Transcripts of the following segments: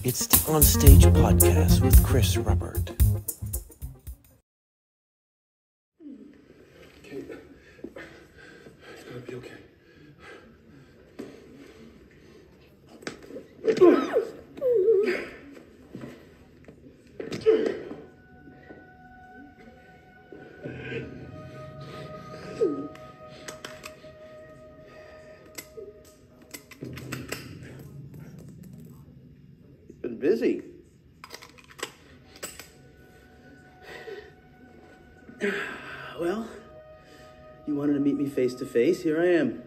It's the On Stage podcast with Chris Ruppert. Okay. It's gonna be okay. You've been busy. Well, you wanted to meet me face to face. Here I am.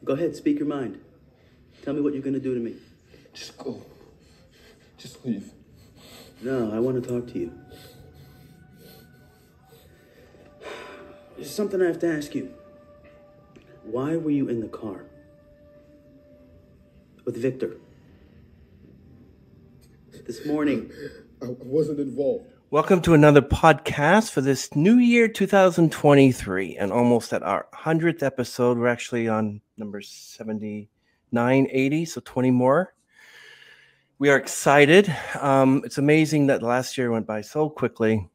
Go ahead, speak your mind. Tell me what you're going to do to me. Just go. Just leave. No, I want to talk to you. There's something I have to ask you. Why were you in the car with Victor this morning? I wasn't involved. Welcome to another podcast for this new year, 2023, and almost at our 100th episode. We're actually on number 79, 80, so 20 more. We are excited. It's amazing that last year went by so quickly,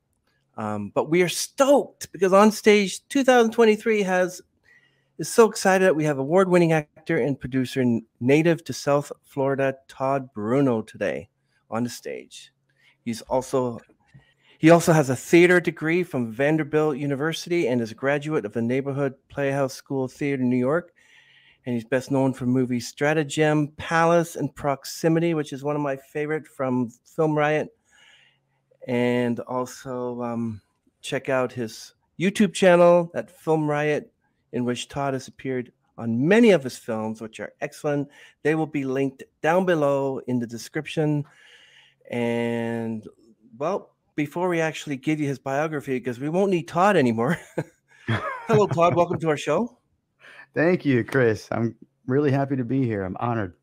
but we are stoked because On Stage 2023 is so excited that we have award-winning actor and producer native to South Florida, Todd Bruno, today on the stage. He also has a theater degree from Vanderbilt University and is a graduate of the Neighborhood Playhouse School of Theater in New York. And he's best known for movies Stratagem, Palace, and Proximity, which is one of my favorite from Film Riot. And also check out his YouTube channel at Film Riot, in which Todd has appeared on many of his films, which are excellent. They will be linked down below in the description. And, well, before we actually give you his biography, because we won't need Todd anymore. Hello, Todd. Welcome to our show. Thank you, Chris. I'm really happy to be here. I'm honored.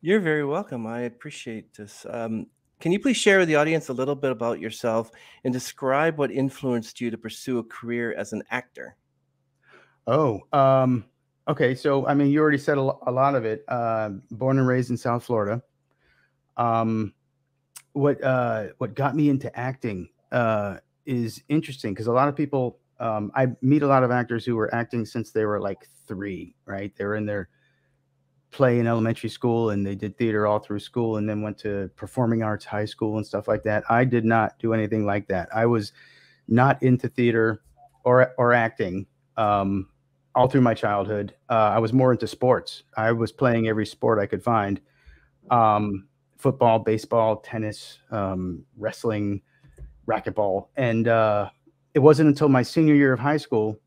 You're very welcome. I appreciate this. Can you please share with the audience a little bit about yourself and describe what influenced you to pursue a career as an actor? Okay. So, I mean, you already said a lot of it. Born and raised in South Florida. What got me into acting is interesting because a lot of people, I meet a lot of actors who were acting since they were like 3, right? They were in their play in elementary school and they did theater all through school and then went to performing arts high school and stuff like that. I did not do anything like that. I was not into theater or acting all through my childhood. I was more into sports. I was playing every sport I could find. Football, baseball, tennis, wrestling, racquetball. And it wasn't until my senior year of high school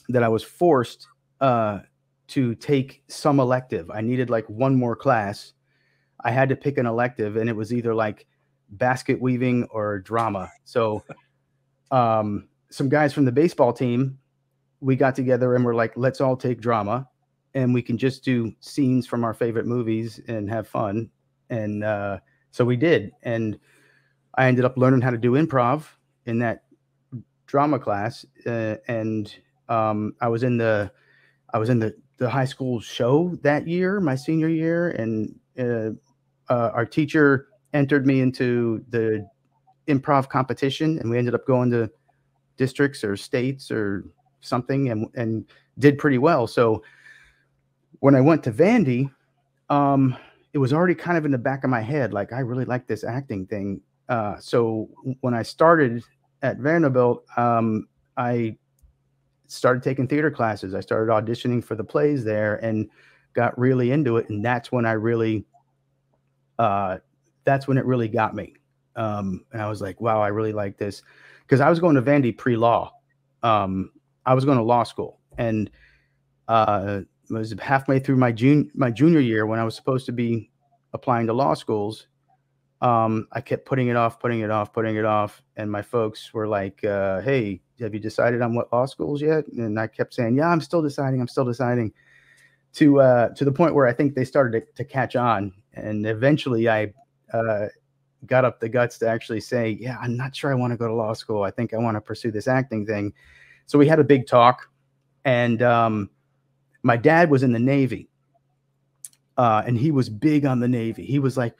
that I was forced to take some elective. I needed like one more class. I had to pick an elective, and it was either like basket weaving or drama. So some guys from the baseball team, we got together and we're like, let's all take drama, and we can just do scenes from our favorite movies and have fun. And so we did, and I ended up learning how to do improv in that drama class. And I was in the high school show that year, my senior year, and our teacher entered me into the improv competition, and we ended up going to districts or states or something, and did pretty well. So when I went to Vandy, it was already kind of in the back of my head, like, I really like this acting thing. So when I started at Vanderbilt, I started taking theater classes. I started auditioning for the plays there and got really into it. And that's when that's when it really got me. And I was like, wow, I really like this. Because I was going to Vandy pre-law. I was going to law school. And it was halfway through my junior year when I was supposed to be applying to law schools. I kept putting it off. And my folks were like, hey, have you decided on what law schools yet? And I kept saying, yeah, I'm still deciding to the point where I think they started to catch on. And eventually I got up the guts to actually say, yeah, I'm not sure I want to go to law school. I think I want to pursue this acting thing. So we had a big talk, and my dad was in the Navy. and he was big on the Navy. He was like,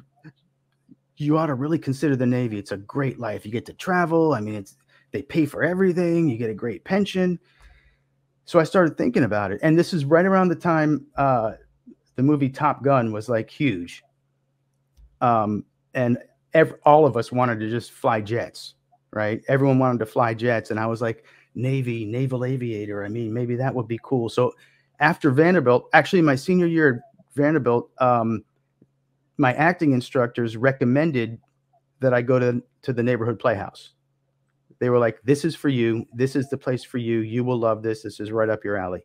you ought to really consider the Navy. It's a great life. You get to travel. I mean, they pay for everything. You get a great pension. So I started thinking about it. And this is right around the time the movie Top Gun was like huge. And all of us wanted to just fly jets, right? Everyone wanted to fly jets. And I was like, Navy, naval aviator. I mean, maybe that would be cool. So after Vanderbilt, actually my senior year at Vanderbilt, my acting instructors recommended that I go to the Neighborhood Playhouse. They were like, this is for you. This is the place for you. You will love this. This is right up your alley.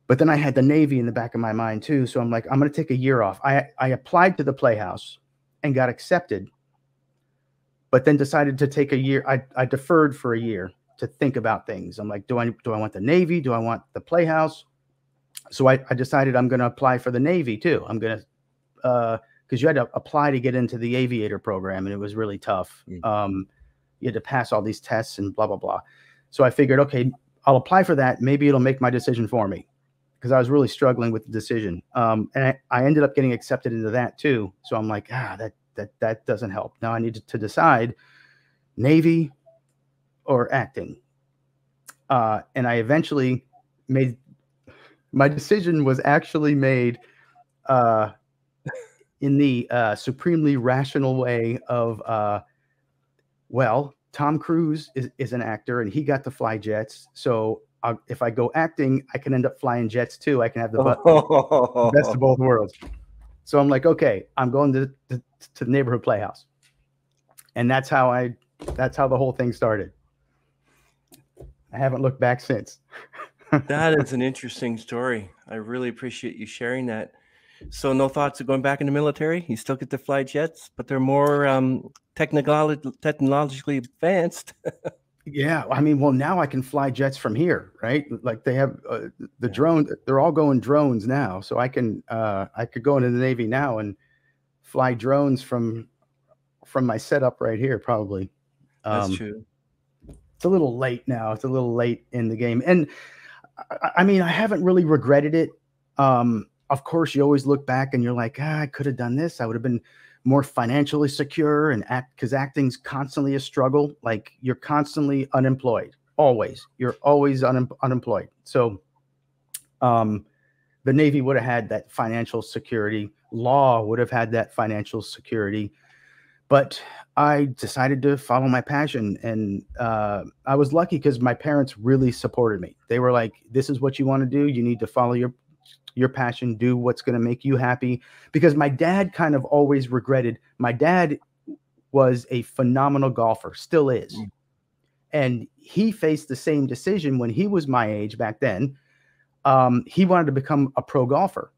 But then I had the Navy in the back of my mind too. So I'm like, I'm going to take a year off. I applied to the Playhouse and got accepted, but then decided to take a year. I deferred for a year to think about things. I'm like, do I want the Navy? Do I want the Playhouse? So I decided I'm going to apply for the Navy too. I'm going to, because you had to apply to get into the aviator program, and it was really tough. You had to pass all these tests and blah, blah, blah. So I figured, okay, I'll apply for that. Maybe it'll make my decision for me, because I was really struggling with the decision. And I ended up getting accepted into that too. So I'm like, that doesn't help. Now I need to decide Navy or acting. And I eventually my decision was actually made in the supremely rational way of, well, Tom Cruise is an actor and he got to fly jets. So if I go acting, I can end up flying jets too. I can have the best of both worlds. So I'm like, okay, I'm going to the Neighborhood Playhouse. And that's how the whole thing started. I haven't looked back since. That is an interesting story. I really appreciate you sharing that. So no thoughts of going back in the military? You still get to fly jets, but they're more technologically advanced. Yeah, I mean, well, now I can fly jets from here, right? Like they have the drone. They're all going drones now, so I could go into the Navy now and fly drones from my setup right here, probably. That's true. It's a little late now. It's a little late in the game, and I mean, I haven't really regretted it. Of course, you always look back and you're like, I could have done this. I would have been more financially secure, and because acting's constantly a struggle. Like you're constantly unemployed, always. You're always unemployed. So the Navy would have had that financial security. Law would have had that financial security. But I decided to follow my passion, and I was lucky because my parents really supported me. They were like, this is what you want to do. You need to follow your passion, do what's going to make you happy. Because my dad kind of always regretted. My dad was a phenomenal golfer, still is. And he faced the same decision when he was my age back then. He wanted to become a pro golfer,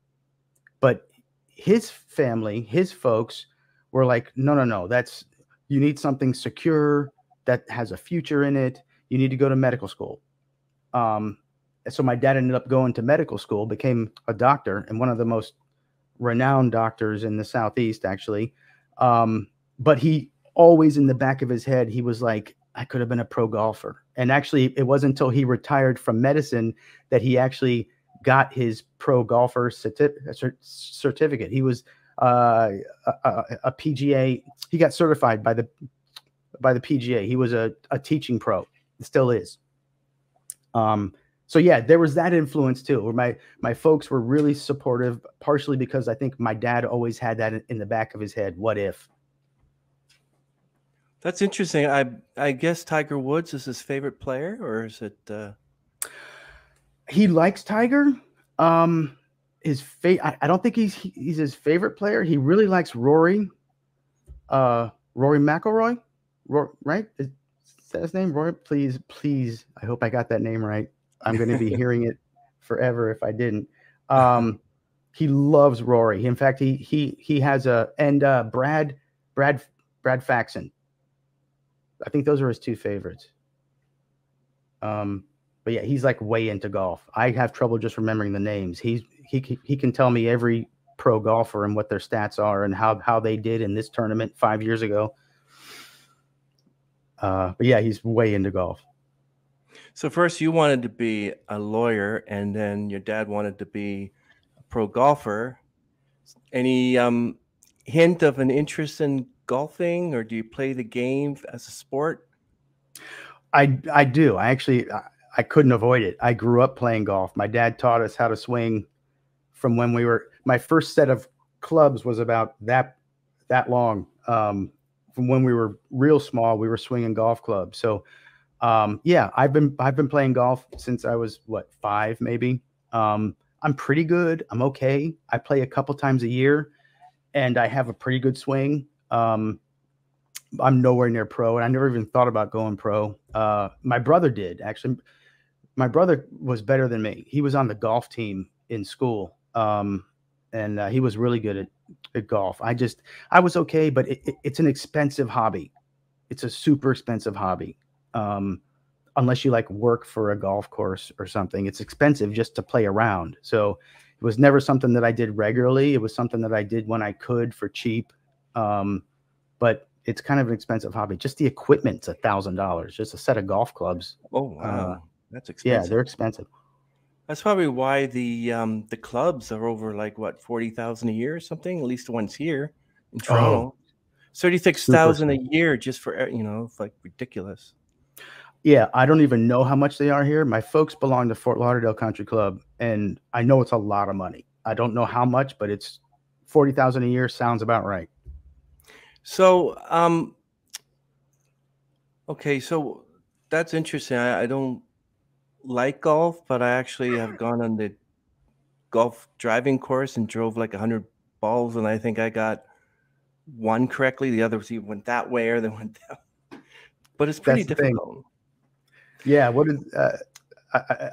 but his family, his folks were like, no, you need something secure that has a future in it. You need to go to medical school. So my dad ended up going to medical school, became a doctor, and one of the most renowned doctors in the Southeast, actually. But he always, in the back of his head, he was like, I could have been a pro golfer. And actually, it wasn't until he retired from medicine that he actually got his pro golfer certificate. He was a PGA. He got certified by the PGA. He was a teaching pro. It still is. So yeah, there was that influence too, where my folks were really supportive, partially because I think my dad always had that in the back of his head. What if? That's interesting. I guess Tiger Woods is his favorite player, or is it? He likes Tiger. I don't think he's his favorite player. He really likes Rory. Rory McIlroy, right? Is that his name? Rory, please. I hope I got that name right. I'm going to be hearing it forever if I didn't. He loves Rory. In fact, he has Brad Faxon. I think those are his two favorites. But yeah, he's like way into golf. I have trouble just remembering the names. He can tell me every pro golfer and what their stats are and how they did in this tournament 5 years ago. But yeah, he's way into golf. So first you wanted to be a lawyer, and then your dad wanted to be a pro golfer. Any hint of an interest in golfing, or do you play the game as a sport? I do. I couldn't avoid it. I grew up playing golf. My dad taught us how to swing from when we were. My first set of clubs was about that long. From when we were real small, we were swinging golf clubs. So, yeah, I've been playing golf since I was 5 maybe. I'm pretty good. I'm okay. I play a couple times a year, and I have a pretty good swing. I'm nowhere near pro, and I never even thought about going pro. My brother did, actually. My brother was better than me. He was on the golf team in school, and he was really good at golf. I was okay, but it's an expensive hobby. It's a super expensive hobby. Unless you like work for a golf course or something, it's expensive just to play around. So it was never something that I did regularly. It was something that I did when I could for cheap. But it's kind of an expensive hobby. Just the equipment's $1,000. Just a set of golf clubs. Oh wow, that's Yeah, expensive. they're expensive. That's probably why the clubs are over like what, 40,000 a year or something. At least once here in Toronto, 36,000 a year just for it's like ridiculous. Yeah, I don't even know how much they are here. My folks belong to Fort Lauderdale Country Club, and I know it's a lot of money. I don't know how much, but it's 40,000 a year. Sounds about right. So, okay, so that's interesting. I don't like golf, but I actually have gone on the golf driving course and drove like 100 balls, and I think I got one correctly. The others either went that way or they went down. But it's pretty difficult. Yeah, what is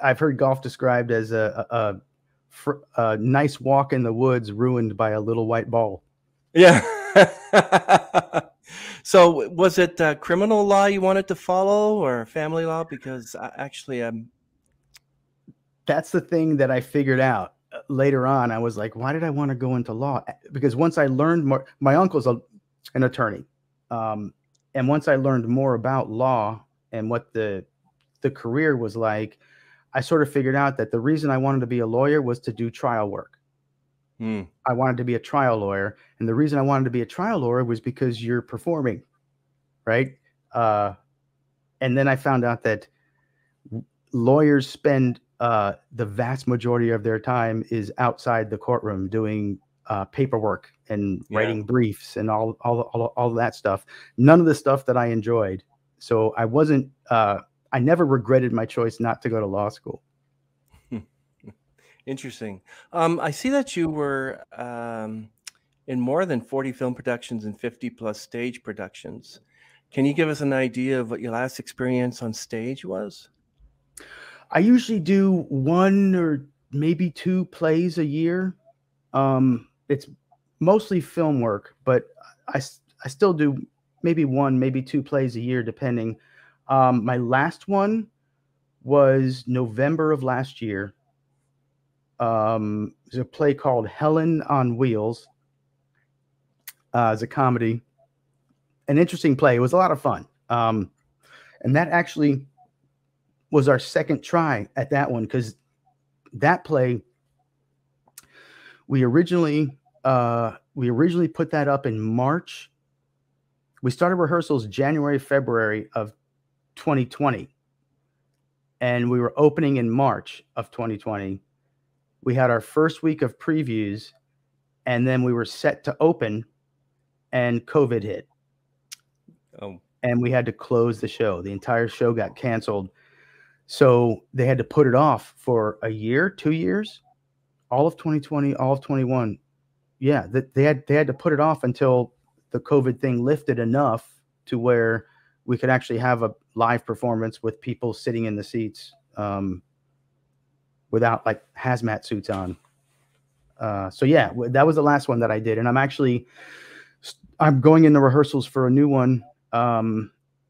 I've heard golf described as a nice walk in the woods ruined by a little white ball. Yeah. So was it criminal law you wanted to follow or family law? Because actually, that's the thing that I figured out later on. I was like, why did I want to go into law? Because once I learned more, my uncle's an attorney. And once I learned more about law and what the career was like, I sort of figured out that the reason I wanted to be a lawyer was to do trial work. I wanted to be a trial lawyer. And the reason I wanted to be a trial lawyer was because you're performing, right? And then I found out that lawyers spend the vast majority of their time is outside the courtroom doing paperwork and writing briefs and all that stuff. None of the stuff that I enjoyed. So I never regretted my choice not to go to law school. Interesting. I see that you were in more than 40 film productions and 50 plus stage productions. Can you give us an idea of what your last experience on stage was? I usually do 1 or maybe 2 plays a year. It's mostly film work, but I still do maybe 1, maybe 2 plays a year, depending. My last one was November of last year. There's a play called Helen on Wheels. It's a comedy, an interesting play. It was a lot of fun. And that actually was our second try at that one, because that play, we originally put that up in March. We started rehearsals January, February of 2020, and we were opening in March of 2020. We had our first week of previews, and then we were set to open, and COVID hit. And we had to close the show. The entire show got canceled. So they had to put it off for a year, 2 years, all of 2020, all of 21. Yeah, they had to put it off until the COVID thing lifted enough to where we could actually have a live performance with people sitting in the seats without like hazmat suits on. So yeah, that was the last one that I did. And I'm going into rehearsals for a new one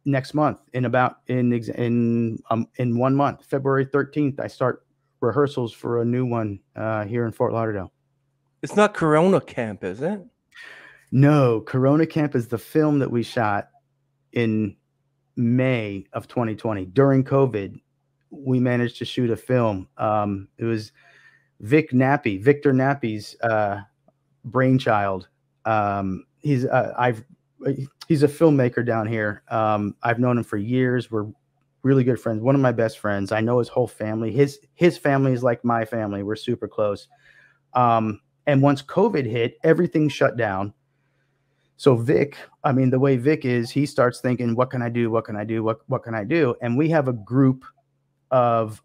next month in 1 month, February 13th. I start rehearsals for a new one here in Fort Lauderdale. It's not Corona Camp, is it? No, Corona Camp is the film that we shot in May of 2020. During COVID, we managed to shoot a film. It was Victor Nappy's brainchild. He's a filmmaker down here. I've known him for years. We're really good friends. One of my best friends. I know his whole family. His family is like my family. We're super close. And once COVID hit, everything shut down. So Vic, I mean, the way Vic is, he starts thinking, what can I do? What can I do? What can I do? And we have a group of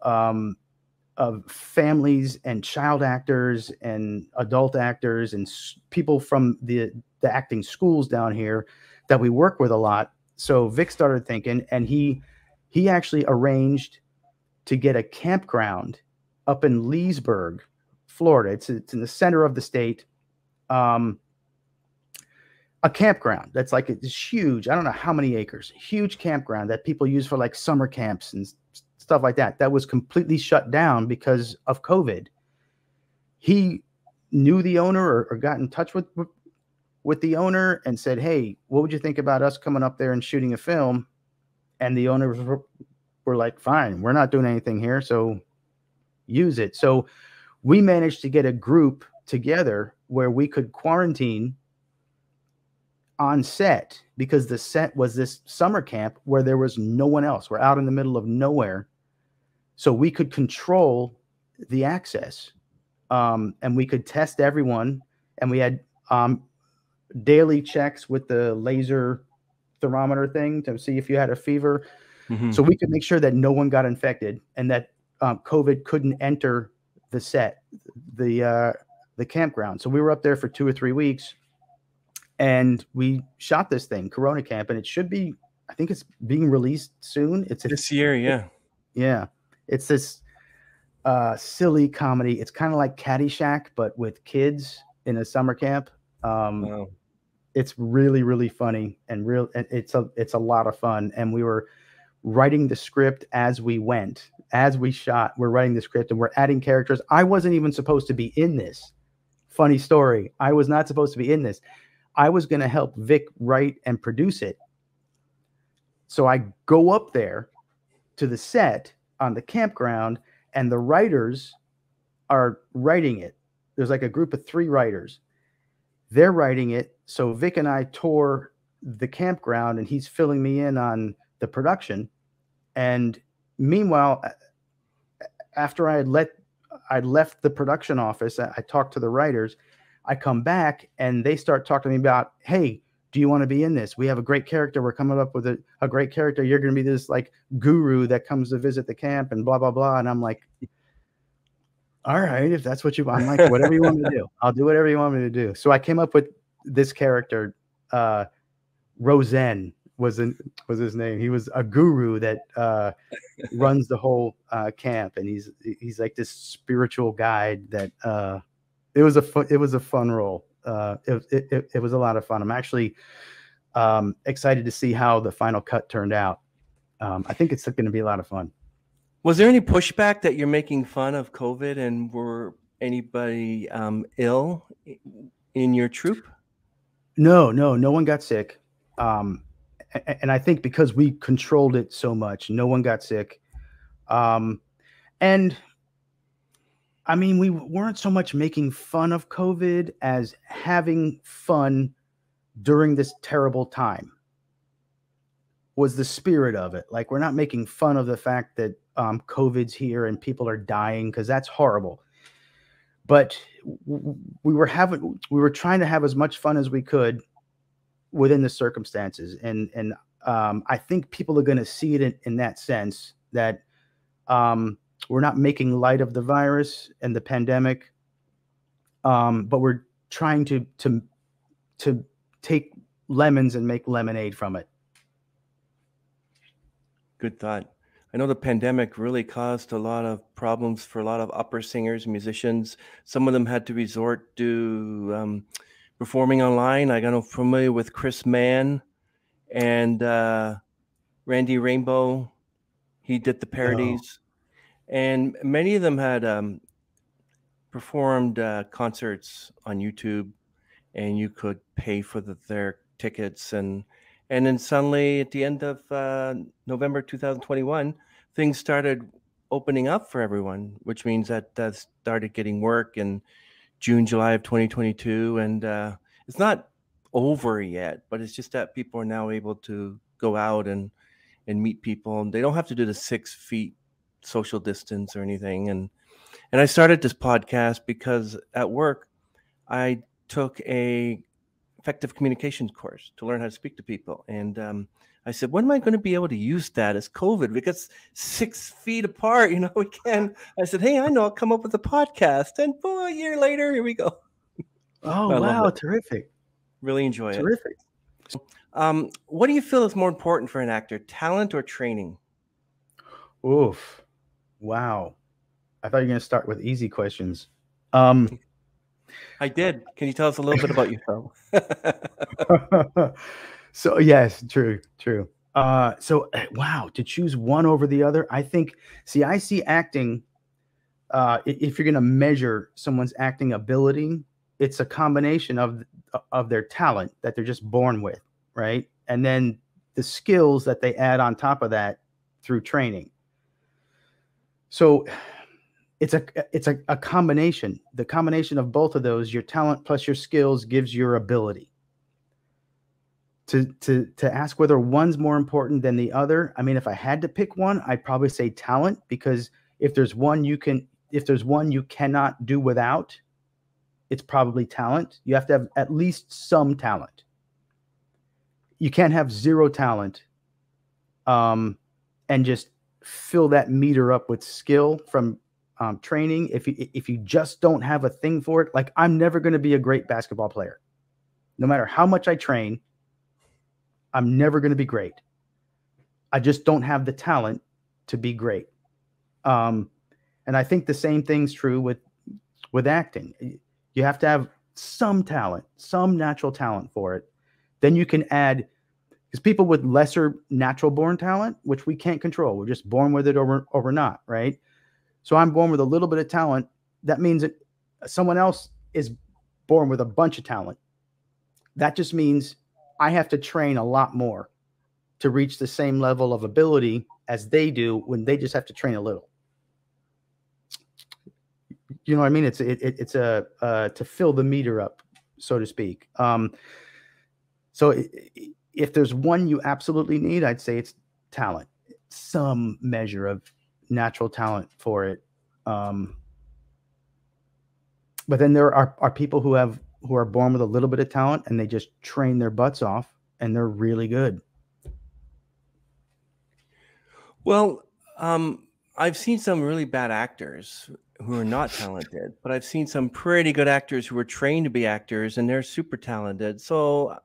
families and child actors and adult actors and people from the acting schools down here that we work with a lot. So Vic started thinking, and he actually arranged to get a campground up in Leesburg, Florida. It's in the center of the state. A campground that's like, it's huge. I don't know how many acres, huge campground that people use for like summer camps and stuff like that. That was completely shut down because of COVID. He knew the owner or got in touch with the owner and said, hey, what would you think about us coming up there and shooting a film? And the owners were like, fine, we're not doing anything here, so use it. So we managed to get a group together where we could quarantine on set, because the set was this summer camp where there was no one else. We're out in the middle of nowhere. So we could control the access, and we could test everyone. And we had daily checks with the laser thermometer thing to see if you had a fever. Mm-hmm. So we could make sure that no one got infected and that COVID couldn't enter the set, the campground. So we were up there for 2 or 3 weeks. And we shot this thing, Corona Camp, and it should be, I think it's being released soon. It's this year, yeah. Yeah. It's this silly comedy. It's kind of like Caddyshack, but with kids in a summer camp. Wow. It's really, really funny and it's a lot of fun. And we were writing the script as we went. As we shot, we're writing the script and we're adding characters. I wasn't even supposed to be in this. Funny story. I was not supposed to be in this. I was going to help Vic write and produce it. So I go up there to the set on the campground, and the writers are writing it. There's like a group of 3 writers. They're writing it. So Vic and I tour the campground, and he's filling me in on the production. And meanwhile, after I left the production office, I talked to the writers. I come back and they start talking to me about, hey, do you want to be in this? We have a great character. We're coming up with a great character. You're going to be this like guru that comes to visit the camp and blah, blah, blah. And I'm like, all right, if that's what you want, I'm like, whatever you want me to do, I'll do whatever you want me to do. So I came up with this character, Rosen was his name. He was a guru that runs the whole camp. And he's like this spiritual guide that, it was a fun role. It was a lot of fun. I'm actually excited to see how the final cut turned out. I think it's going to be a lot of fun. Was there any pushback that you're making fun of COVID, and were anybody ill in your troupe? No one got sick. And I think because we controlled it so much, no one got sick. And I mean, we weren't so much making fun of COVID as having fun during this terrible time was the spirit of it. Like, we're not making fun of the fact that COVID's here and people are dying, because that's horrible. But we were trying to have as much fun as we could within the circumstances. And I think people are going to see it in that sense, that we're not making light of the virus and the pandemic, but we're trying to take lemons and make lemonade from it. Good thought. I know the pandemic really caused a lot of problems for a lot of opera singers, musicians. Some of them had to resort to performing online. I got familiar with Chris Mann and Randy Rainbow. He did the parodies. And many of them had performed concerts on YouTube, and you could pay for their tickets. And then suddenly at the end of November 2021, things started opening up for everyone, which means that started getting work and June, July of 2022. And it's not over yet, but it's just that people are now able to go out and meet people, and they don't have to do the 6 feet social distance or anything. And I started this podcast because at work I took a effective communications course to learn how to speak to people. And I said, when am I going to be able to use that as COVID? Because 6 feet apart, we can. I said, hey, I know, I'll come up with a podcast. And boy, a year later, here we go. Oh, wow. Terrific. Really enjoy it. Terrific. What do you feel is more important for an actor, talent or training? Oof. Wow. I thought you were going to start with easy questions. I did. Can you tell us a little bit about yourself? So yes, true. So wow, to choose one over the other, I see acting. If you're going to measure someone's acting ability, it's a combination of their talent that they're just born with, right? And then the skills that they add on top of that through training. So it's a combination. The combination of both of those, your talent plus your skills, gives your ability. To ask whether one's more important than the other, I mean, if I had to pick one, I'd probably say talent, because if there's one you cannot do without, it's probably talent. You have to have at least some talent. You can't have zero talent and just fill that meter up with skill from training. If you just don't have a thing for it, like, I'm never going to be a great basketball player. No matter how much I train, I'm never going to be great. I just don't have the talent to be great. And I think the same thing's true with acting. You have to have some talent, some natural talent for it. Then you can add, because people with lesser natural born talent, which we can't control, we're just born with it or we're not, right? So I'm born with a little bit of talent. That means that someone else is born with a bunch of talent. That just means I have to train a lot more to reach the same level of ability as they do, when they just have to train a little. You know what I mean? It's to fill the meter up, so to speak. So if there's one you absolutely need, I'd say it's talent, some measure of natural talent for it. But then there are people who are born with a little bit of talent, and they just train their butts off, and they're really good. Well, I've seen some really bad actors who are not talented, but I've seen some pretty good actors who were trained to be actors, and they're super talented. So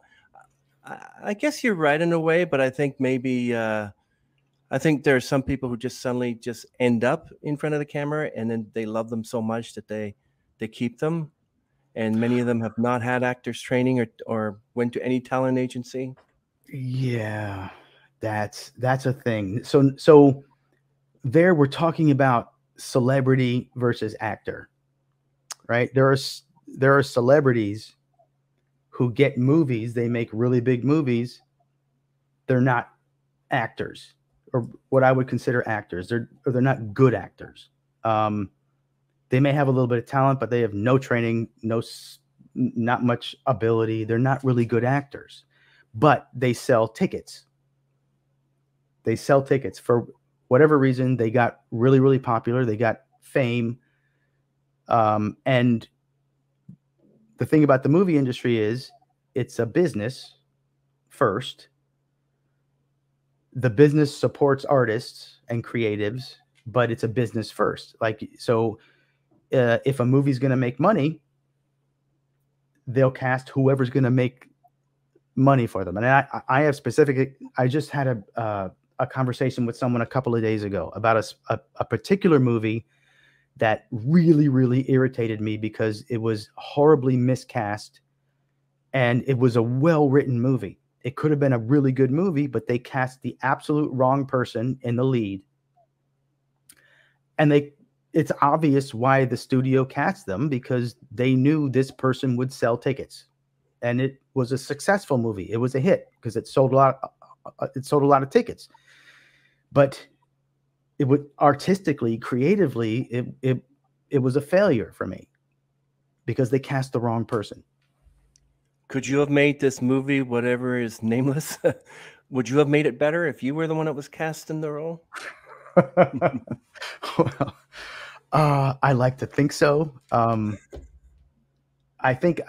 I guess you're right in a way, but I think maybe I think there are some people who just suddenly just end up in front of the camera, and then they love them so much that they keep them. And many of them have not had actors training or went to any talent agency. Yeah, that's a thing. So there we're talking about celebrity versus actor, right? There are celebrities who get movies, they make really big movies. They're not actors, or what I would consider actors. They're not good actors. They may have a little bit of talent, but they have no training, not much ability. They're not really good actors, but they sell tickets. They sell tickets for whatever reason. They got really, really popular. They got fame. And the thing about the movie industry is it's a business first. The business supports artists and creatives, but it's a business first. So if a movie's going to make money, they'll cast whoever's going to make money for them. And I just had a conversation with someone a couple of days ago about a particular movie that really, really irritated me because it was horribly miscast, and it was a well-written movie. It could have been a really good movie, but they cast the absolute wrong person in the lead. And it's obvious why the studio cast them, because they knew this person would sell tickets. And it was a successful movie. It was a hit because it sold a lot of tickets. But it would artistically, creatively, it was a failure for me. because they cast the wrong person. Could you have made this movie, whatever is nameless? Would you have made it better if you were the one that was cast in the role? Well, I like to think so. I think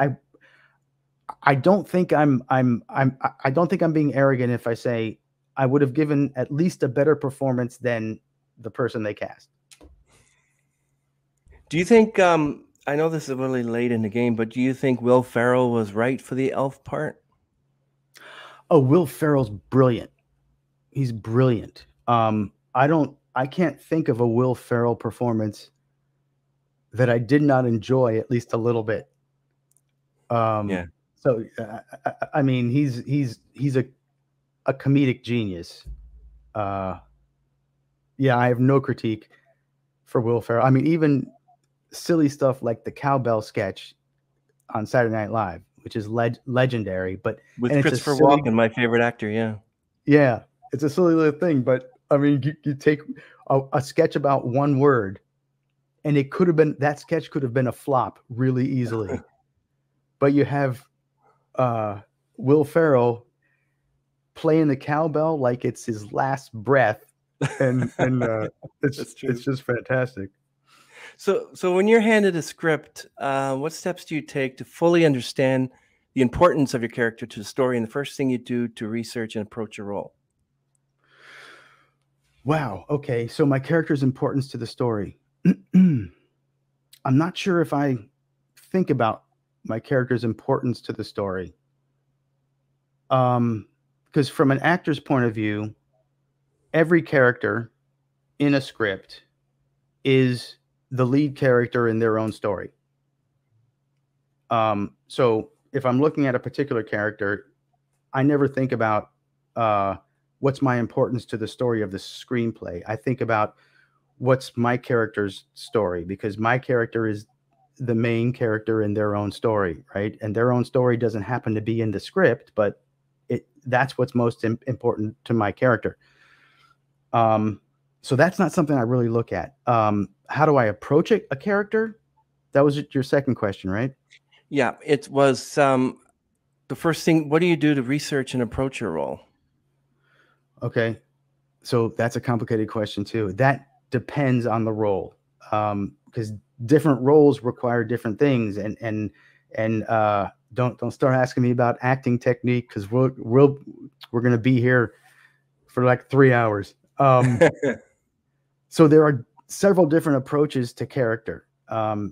I don't think I don't think I'm being arrogant if I say I would have given at least a better performance than the person they cast. Do you think, I know this is really late in the game, but do you think Will Ferrell was right for the elf part? Oh, Will Ferrell's brilliant. He's brilliant. I can't think of a Will Ferrell performance that I did not enjoy at least a little bit. Yeah. So I mean, he's a comedic genius. Yeah, I have no critique for Will Ferrell. I mean, even silly stuff like the cowbell sketch on Saturday Night Live, which is legendary. But With Christopher Walken, my favorite actor. Yeah. Yeah, it's a silly little thing, but I mean, you take a sketch about one word, and it could have been, that sketch could have been a flop really easily. But you have Will Ferrell playing the cowbell like it's his last breath, and it's just fantastic. So when you're handed a script, what steps do you take to fully understand the importance of your character to the story, and the first thing you do to research and approach a role? Wow. Okay. So my character's importance to the story. I'm not sure if I think about my character's importance to the story. Because from an actor's point of view, every character in a script is the lead character in their own story. So if I'm looking at a particular character, I never think about what's my importance to the story of the screenplay. I think about what's my character's story, because my character is the main character in their own story, right? And their own story doesn't happen to be in the script, but that's what's most important to my character. So that's not something I really look at. How do I approach a character? That was your second question, right? Yeah, it was the first thing. What do you do to research and approach your role? Okay. So that's a complicated question too. That depends on the role, because different roles require different things. And don't start asking me about acting technique, because we're going to be here for like 3 hours. So there are several different approaches to character,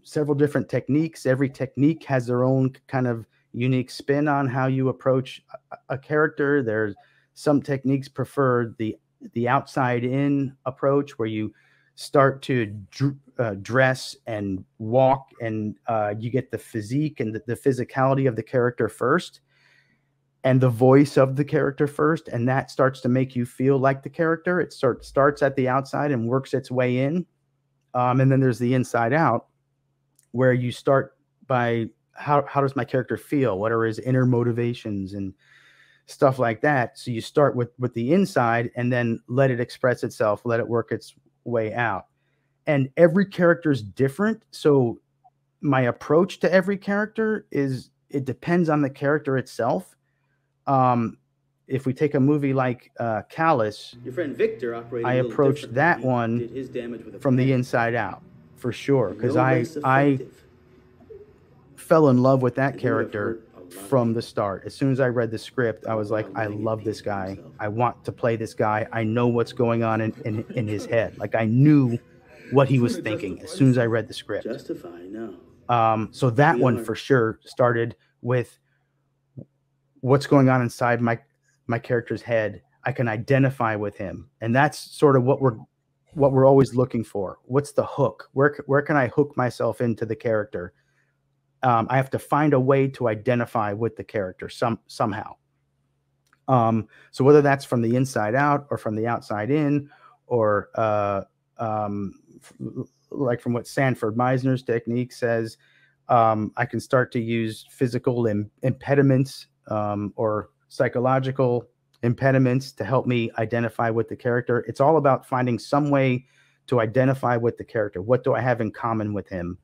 several different techniques. Every technique has their own kind of unique spin on how you approach a character. There's some techniques prefer the outside in approach, where you start to dress and walk, and you get the physique and the physicality of the character first, and the voice of the character first, and that starts to make you feel like the character. It starts at the outside and works its way in, and then there's the inside out, where you start by how does my character feel? What are his inner motivations and stuff like that? So you start with the inside, and then let it express itself, let it work its way out. And every character is different. So my approach to every character it depends on the character itself. If we take a movie like Callous, your friend Victor operated I approached that one from the inside out, for sure, because I fell in love with that character from the start. As soon as I read the script, I was like, I love this guy. I want to play this guy. I know what's going on in his head. Like, I knew what he was thinking as soon as I read the script. So that one for sure started with what's going on inside my character's head. I can identify with him, and that's sort of what we're always looking for. What's the hook? Where can I hook myself into the character? I have to find a way to identify with the character somehow. So whether that's from the inside out or from the outside in, or like from what Sanford Meisner's technique says, I can start to use physical impediments or psychological impediments to help me identify with the character. It's all about finding some way to identify with the character. What do I have in common with him?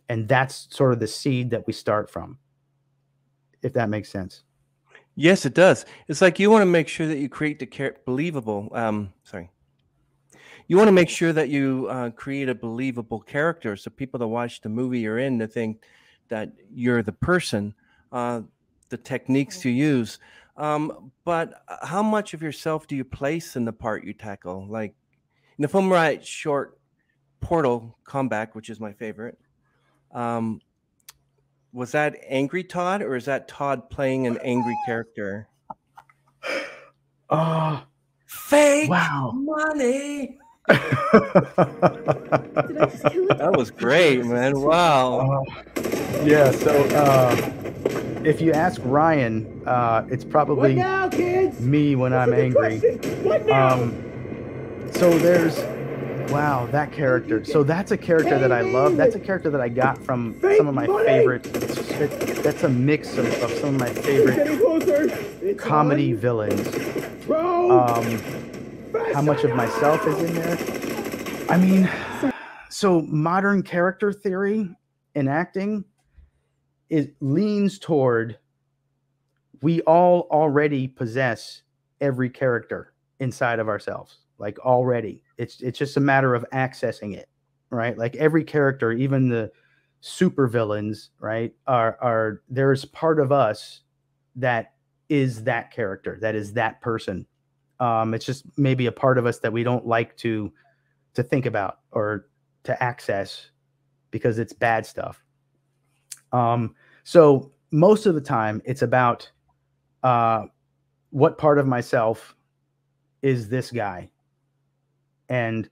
And that's sort of the seed that we start from, if that makes sense. Yes, it does. It's like you want to make sure that you create the believable. You want to make sure that you create a believable character, so people that watch the movie you're in to think that you're the person. The techniques you use, but how much of yourself do you place in the part you tackle? Like in the film right short Portal Comeback, which is my favorite. Was that angry Todd, or is that Todd playing an angry character? Oh, fake wow. money. Did I just kill it? That was great, man. Wow. Yeah. So if you ask Ryan, it's probably What now, kids? me when I'm angry. What now? So there's, wow, that character. So that's a character that I love. That's a character that I got from some of my favorite. That's a mix of some of my favorite comedy villains. How much of myself is in there? I mean, so modern character theory in acting, it leans toward we all already possess every character inside of ourselves, like already. It's just a matter of accessing it, right? Like every character, even the super villains, right, are there's part of us that is that character, that is that person. It's just maybe a part of us that we don't like to think about or to access because it's bad stuff. So most of the time it's about what part of myself is this guy, and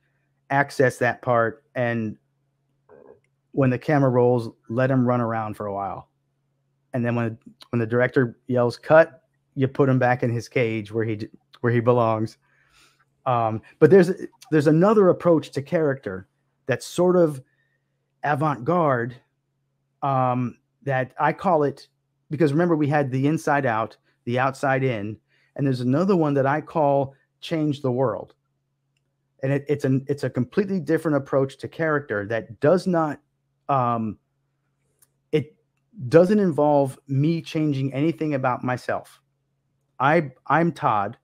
access that part. And when the camera rolls, let him run around for a while. And then when the director yells cut, you put him back in his cage where he belongs. But there's another approach to character that's sort of avant-garde, that I call it, because remember we had the inside out, the outside in, and there's another one that I call change the world. And it's a completely different approach to character that does not, it doesn't involve me changing anything about myself. I'm Todd,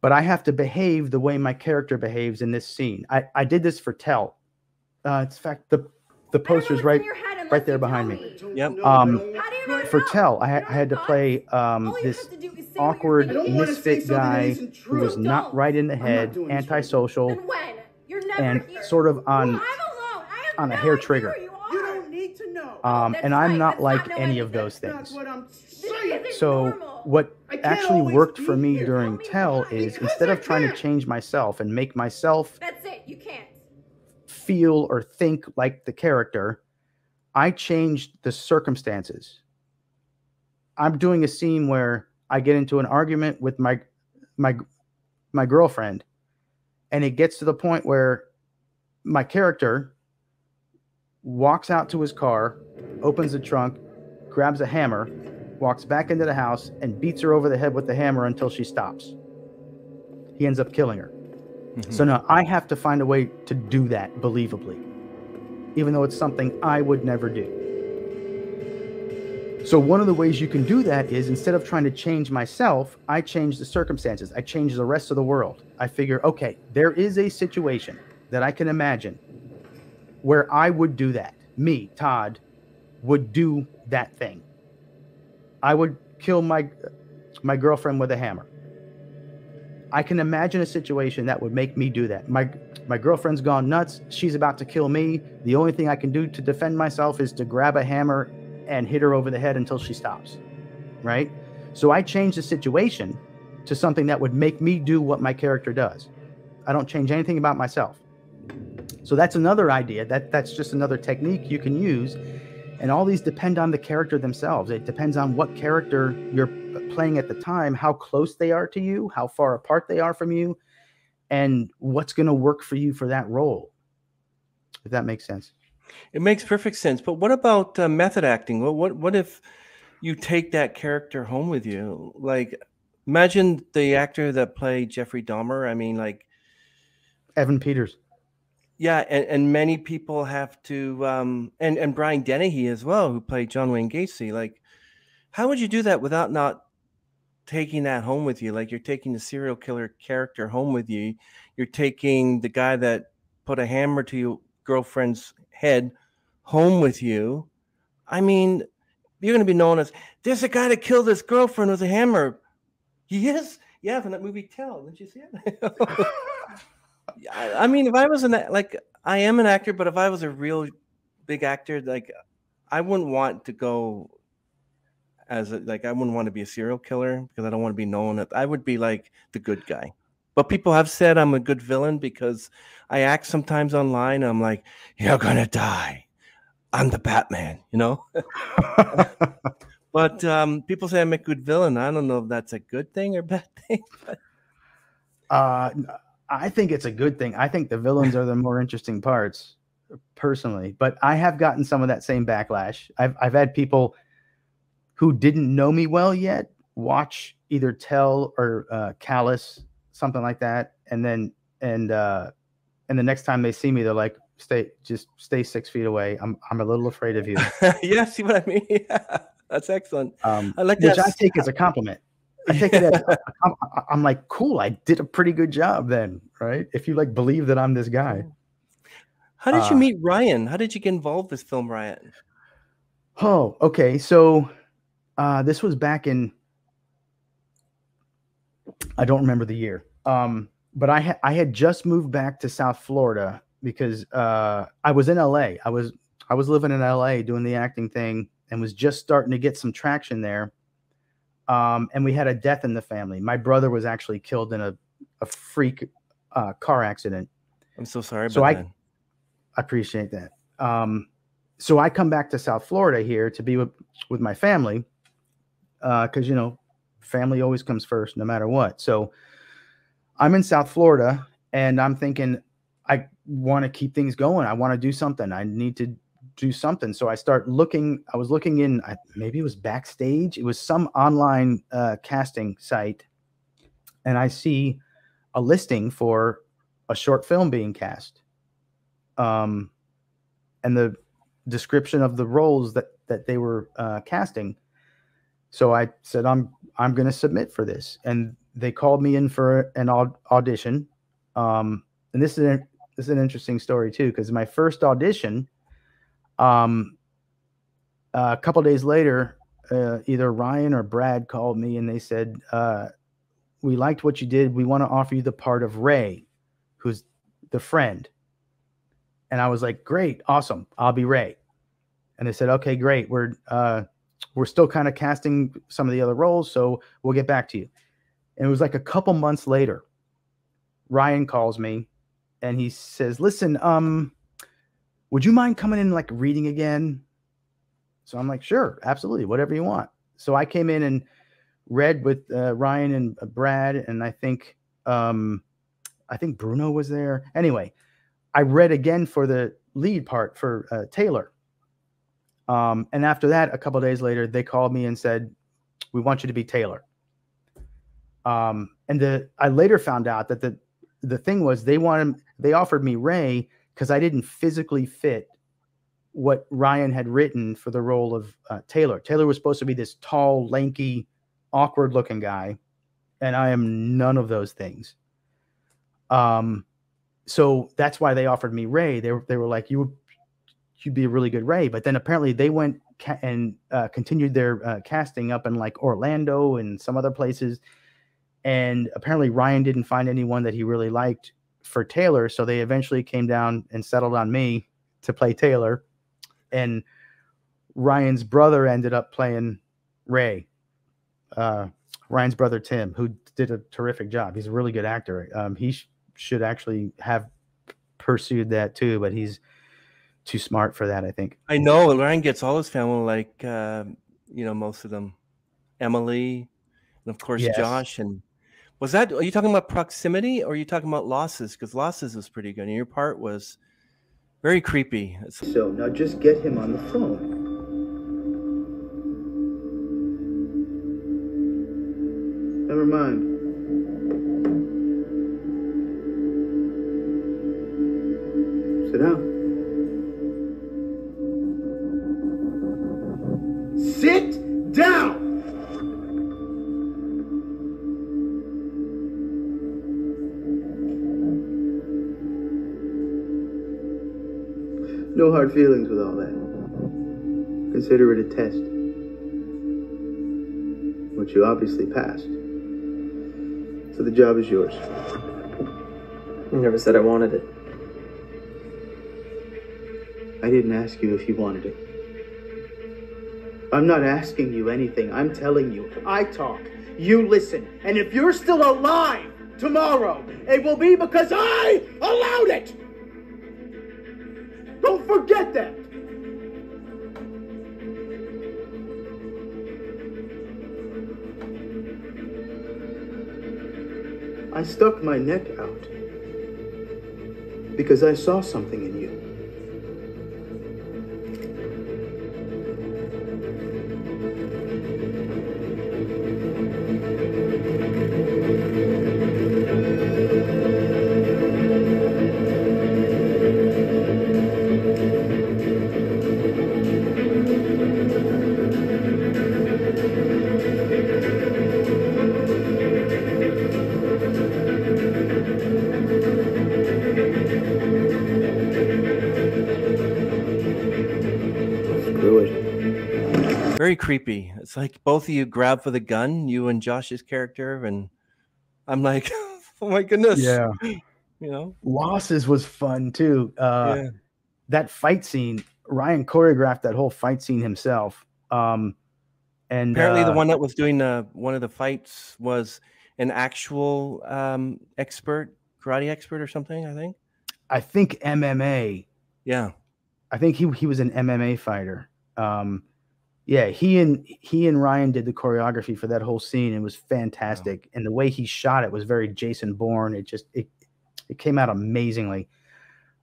but I have to behave the way my character behaves in this scene. I did this for Tell. In fact, the poster's right there behind me. Yep. For Tell, I had to play this awkward misfit guy who was not right in the head, antisocial, and sort of on a hair trigger. You don't need to know. And I'm not like any of those things. So what actually worked for me during Tell is, instead of trying to change myself and make myself feel or think like the character, I changed the circumstances. I'm doing a scene where I get into an argument with my girlfriend, and it gets to the point where my character walks out to his car, opens the trunk, grabs a hammer, walks back into the house, and beats her over the head with the hammer until she stops. He ends up killing her. Mm-hmm. So now I have to find a way to do that believably, even though it's something I would never do. So one of the ways you can do that is, instead of trying to change myself, I change the circumstances. I change the rest of the world. I figure, okay, there is a situation that I can imagine where I would do that. Me, Todd, would do that thing. I would kill my girlfriend with a hammer. I can imagine a situation that would make me do that. My girlfriend's gone nuts. She's about to kill me. The only thing I can do to defend myself is to grab a hammer and hit her over the head until she stops, right? So I change the situation to something that would make me do what my character does. I don't change anything about myself. So that's another idea. That's just another technique you can use. And all these depend on the character themselves. It depends on what character you're playing at the time, how close they are to you, how far apart they are from you, and what's going to work for you for that role, if that makes sense. It makes perfect sense. But what about method acting? Well, what if you take that character home with you? Like, imagine the actor that played Jeffrey Dahmer. I mean, like Evan Peters. Yeah, and many people have to, and Brian Dennehy as well, who played John Wayne Gacy. Like, how would you do that without not taking that home with you? Like, you're taking the serial killer character home with you. You're taking the guy that put a hammer to your girlfriend's head home with you. I mean, you're going to be known as, there's a guy that killed his girlfriend with a hammer. He is? Yeah, from that movie Tell. Didn't you see it? I mean, if I was like, I am an actor, but if I was a real big actor, like, I wouldn't want to go as like, I wouldn't want to be a serial killer because I don't want to be known. I would be like the good guy. But people have said I'm a good villain because I act sometimes online. I'm like, you're gonna die. I'm the Batman, you know. But people say I'm a good villain. I don't know if that's a good thing or bad thing. But... I think it's a good thing. I think the villains are the more interesting parts, personally. But I have gotten some of that same backlash. I've had people who didn't know me well yet watch either Tell or Callous, something like that, and the next time they see me, they're like, stay 6 feet away. I'm a little afraid of you. Yeah, see what I mean? Yeah, that's excellent. I like which that. I take as a compliment. I take it as I'm like, cool, I did a pretty good job then, right? If you like believe that I'm this guy. How did you meet Ryan? How did you get involved with this film, Ryan? Oh, okay. So this was back in, I don't remember the year. But I had just moved back to South Florida because I was in LA. I was living in LA doing the acting thing and was just starting to get some traction there. And we had a death in the family. My brother was actually killed in a freak car accident. I'm so sorry about that. I appreciate that. So I come back to South Florida here to be with my family because, you know, family always comes first no matter what. So I'm in South Florida and I'm thinking, I want to keep things going. I want to do something. I need to do something. So I start looking. I was looking in, maybe it was Backstage. It was some online casting site. And I see a listing for a short film being cast. And the description of the roles that they were casting. So I said, I'm going to submit for this. And they called me in for an audition. And this is an interesting story too, because my first audition, a couple days later, either Ryan or Brad called me and they said, we liked what you did. We want to offer you the part of Ray, who's the friend. And I was like, great, awesome. I'll be Ray. And they said, okay, great. We're still kind of casting some of the other roles, so we'll get back to you. And it was like a couple months later, Ryan calls me and he says, listen, would you mind coming in like reading again? So I'm like, sure, absolutely, whatever you want. So I came in and read with Ryan and Brad, and I think Bruno was there. Anyway, I read again for the lead part for Taylor. And after that, a couple of days later, they called me and said, we want you to be Taylor. And I later found out that the thing was they offered me Ray because I didn't physically fit what Ryan had written for the role of Taylor. Taylor was supposed to be this tall, lanky, awkward looking guy. And I am none of those things. So that's why they offered me Ray. They were like, you'd be a really good Ray. But then apparently they went and continued their casting up in like Orlando and some other places. And apparently Ryan didn't find anyone that he really liked for Taylor. So they eventually came down and settled on me to play Taylor. And Ryan's brother ended up playing Ray. Ryan's brother, Tim, who did a terrific job. He's a really good actor. He should actually have pursued that too, but he's too smart for that, I think. I know. Ryan gets all his family, like, most of them. Emily, and of course, yes. Josh. And are you talking about Proximity or are you talking about Losses? Because Losses was pretty good. And your part was very creepy. So now just get him on the phone. Never mind. Sit down. Sit down! No hard feelings with all that. Consider it a test. Which you obviously passed. So the job is yours. You never said I wanted it. I didn't ask you if you wanted it. I'm not asking you anything. I'm telling you. I talk. You listen. And if you're still alive tomorrow, it will be because I allowed it! Don't forget that! I stuck my neck out because I saw something in you. Very creepy. It's like both of you grab for the gun, you and Josh's character, and I'm like, oh my goodness. Yeah. You know? Losses was fun too. Yeah. That fight scene, Ryan choreographed that whole fight scene himself. And apparently the one that was doing one of the fights was an actual expert, karate expert or something, I think MMA. Yeah, I think he was an MMA fighter. Yeah, he and Ryan did the choreography for that whole scene. It was fantastic. Wow. And the way he shot it was very Jason Bourne. It came out amazingly.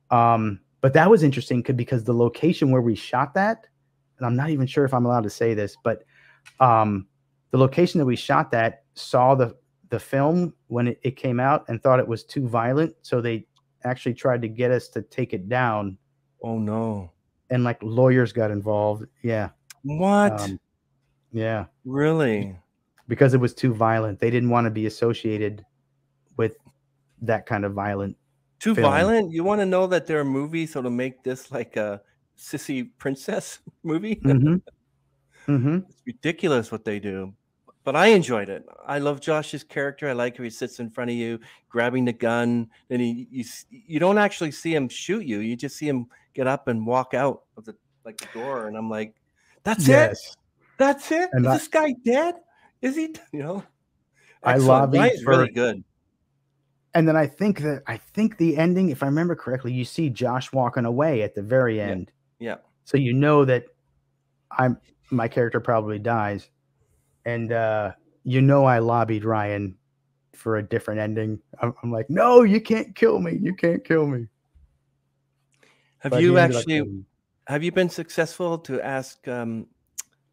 But that was interesting because the location where we shot that, and I'm not even sure if I'm allowed to say this, but the location that we shot that saw the film when it came out and thought it was too violent. So they actually tried to get us to take it down. Oh no. And like lawyers got involved. Yeah. What? Yeah. Really? Because it was too violent. They didn't want to be associated with that kind of violent. Too violent? You want to know that there are movies that'll make this like a sissy princess movie? Mm-hmm. Mm-hmm. It's ridiculous what they do. But I enjoyed it. I love Josh's character. I like how he sits in front of you, grabbing the gun. Then you don't actually see him shoot you. You just see him get up and walk out of the door. And I'm like, that's it? That's it? And is this guy dead? Is he? You know? I love it. Ryan's really good. And then I think the ending, if I remember correctly, you see Josh walking away at the very end. Yeah. So you know that my character probably dies. And you know I lobbied Ryan for a different ending. I'm like, no, you can't kill me. You can't kill me. Have you been successful to ask,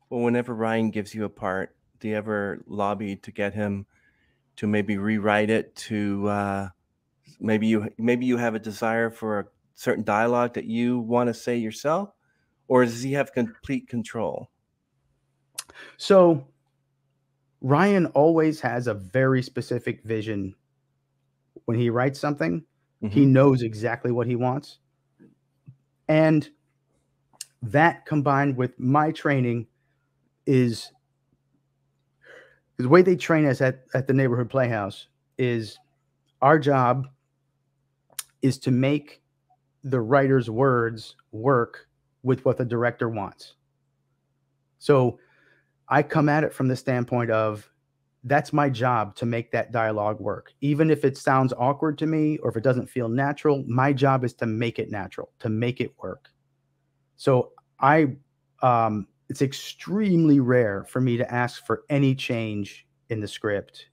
whenever Ryan gives you a part, do you ever lobby to get him to maybe rewrite it to maybe you have a desire for a certain dialogue that you want to say yourself, or does he have complete control? So Ryan always has a very specific vision. When he writes something, he knows exactly what he wants. And that combined with my training is the way they train us at the Neighborhood Playhouse is our job is to make the writer's words work with what the director wants. So I come at it from the standpoint of that's my job to make that dialogue work. Even if it sounds awkward to me or if it doesn't feel natural, my job is to make it natural, to make it work. So it's extremely rare for me to ask for any change in the script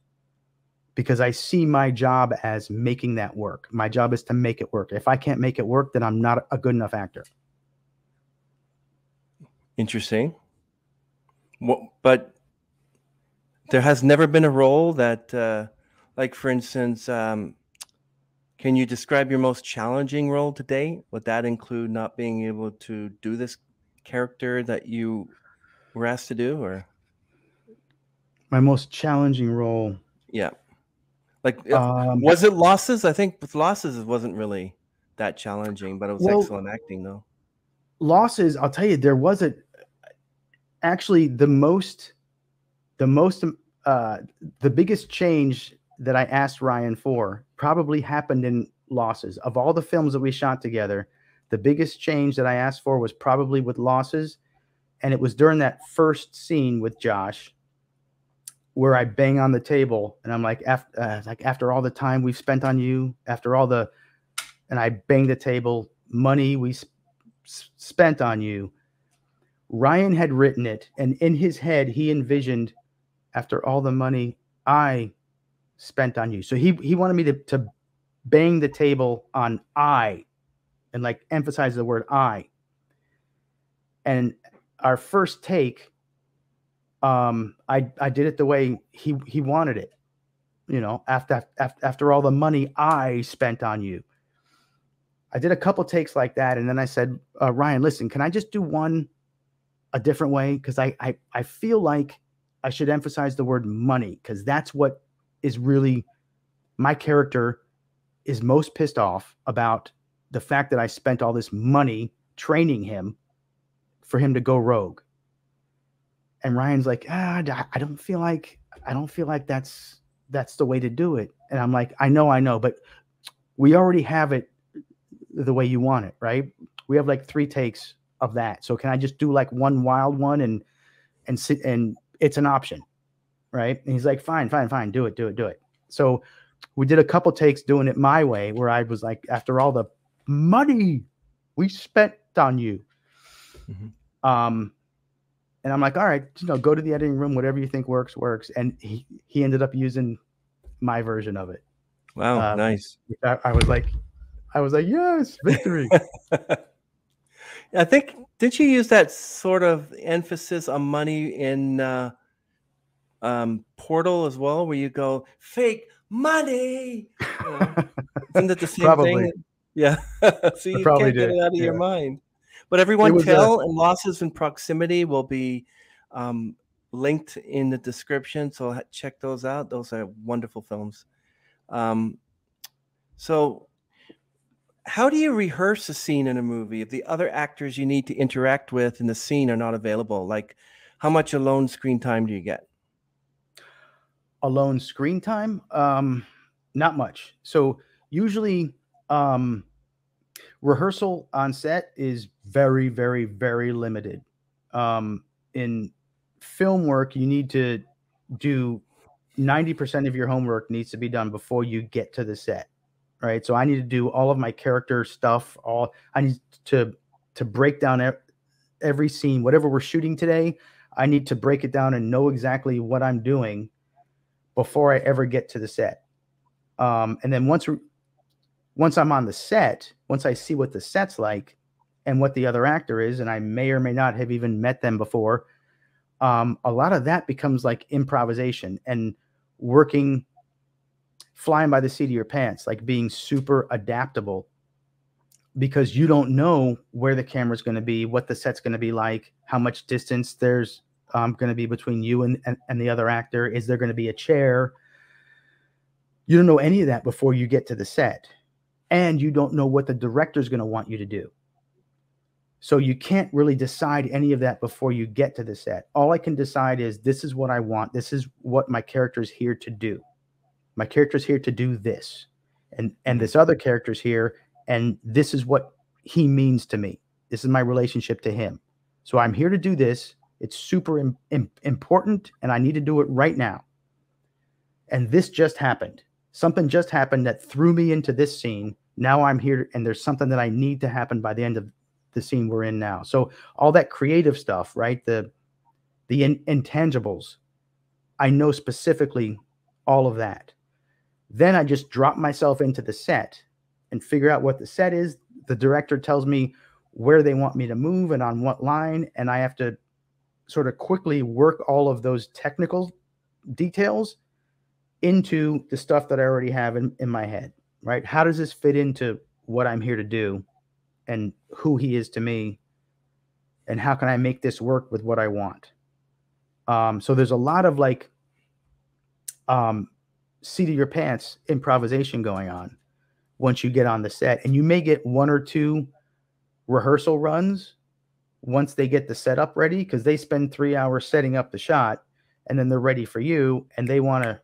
because I see my job as making that work. My job is to make it work. If I can't make it work, then I'm not a good enough actor. Interesting. But there has never been a role that, like for instance, Can you describe your most challenging role to date? Would that include not being able to do this character that you were asked to do, or? My most challenging role. Yeah. Like, was it Losses? I think with Losses, it wasn't really that challenging, but it was excellent acting, though. Losses, I'll tell you, there wasn't actually the biggest change that I asked Ryan for probably happened in Losses. Of all the films that we shot together, the biggest change that I asked for was probably with Losses. And it was during that first scene with Josh where I bang on the table and I'm like, after all the time we've spent on you, and I bang the table, money we spent on you. Ryan had written it, and in his head, he envisioned after all the money I spent on you. So he wanted me to bang the table on I and like emphasize the word I. And our first take, I did it the way he wanted it, you know, after all the money I spent on you. I did a couple takes like that. And then I said, Ryan, listen, can I just do one a different way? Because I feel like I should emphasize the word money, because that's what is really my character is most pissed off about, the fact that I spent all this money training him for him to go rogue. And Ryan's like, I don't feel like that's the way to do it. And I'm like, I know, but we already have it the way you want it, right? We have like 3 takes of that. So can I just do like one wild one and it's an option, right? And he's like, fine, do it. So we did a couple takes doing it my way, where I was like, after all the money we spent on you. Mm-hmm. And I'm like, all right, go to the editing room, whatever you think works. And he ended up using my version of it. Wow, nice. I was like, yes, victory. I think, did you use that sort of emphasis on money in Portal as well, where you go, fake money? Isn't it the same thing? Yeah. So you can't get it out of your mind. But Everyone Tell and Losses in Proximity will be linked in the description, so check those out. Those are wonderful films. So how do you rehearse a scene in a movie if the other actors you need to interact with in the scene are not available? Like, how much alone screen time do you get? Alone screen time? Not much. So usually rehearsal on set is very, very, very limited. In film work, you need to do 90% of your homework needs to be done before you get to the set. Right. So I need to do all of my character stuff. I need to break down every scene, whatever we're shooting today. I need to break it down and know exactly what I'm doing before I ever get to the set. And then once I'm on the set, once I see what the set's like and what the other actor is, and I may or may not have even met them before, a lot of that becomes like improvisation and flying by the seat of your pants, like being super adaptable, because you don't know where the camera's going to be, what the set's going to be like, how much distance there's going to be between you and the other actor. Is there going to be a chair? You don't know any of that before you get to the set, and you don't know what the director's going to want you to do. So you can't really decide any of that before you get to the set. All I can decide is, this is what I want. This is what my character's here to do. My character's here to do this, and this other character's here, and this is what he means to me. This is my relationship to him. So I'm here to do this. It's super important, and I need to do it right now. And this just happened. Something just happened that threw me into this scene. Now I'm here, and there's something that I need to happen by the end of the scene we're in now. So all that creative stuff, right? The intangibles, I know specifically all of that. Then I just drop myself into the set and figure out what the set is. The director tells me where they want me to move and on what line, and I have to sort of quickly work all of those technical details into the stuff that I already have in my head. right? How does this fit into what I'm here to do and who he is to me? And how can I make this work with what I want? So there's a lot of like seat of your pants improvisation going on once you get on the set. And you may get 1 or 2 rehearsal runs once they get the setup ready, because they spend 3 hours setting up the shot and then they're ready for you, and they want to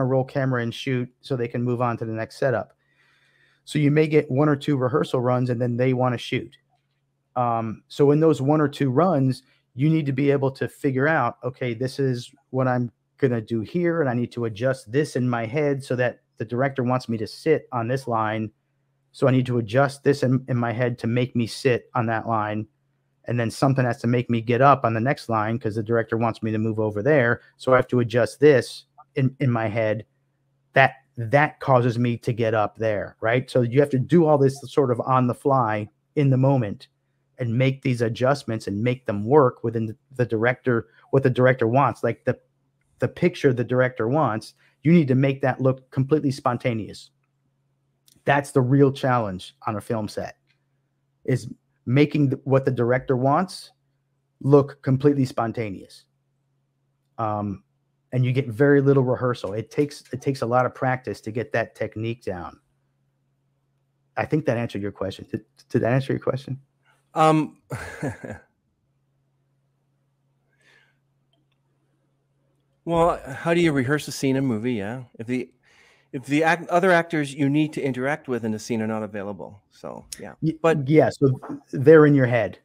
roll camera and shoot so they can move on to the next setup. So you may get 1 or 2 rehearsal runs and then they want to shoot. So in those 1 or 2 runs, you need to be able to figure out, okay, this is what I'm going to do here, and I need to adjust this in my head so that the director wants me to sit on this line. So I need to adjust this in my head to make me sit on that line. And then something has to make me get up on the next line because the director wants me to move over there. So I have to adjust this in my head. That causes me to get up there, right? So you have to do all this sort of on the fly in the moment and make these adjustments and make them work within the director, what the director wants. Like the picture the director wants, you need to make that look completely spontaneous. That's the real challenge on a film set, is making what the director wants look completely spontaneous. And you get very little rehearsal. It takes a lot of practice to get that technique down. I think that answered your question. Did that answer your question? Well, how do you rehearse a scene in a movie? Yeah, if the other actors you need to interact with in the scene are not available, so yeah. But yeah, so they're in your head.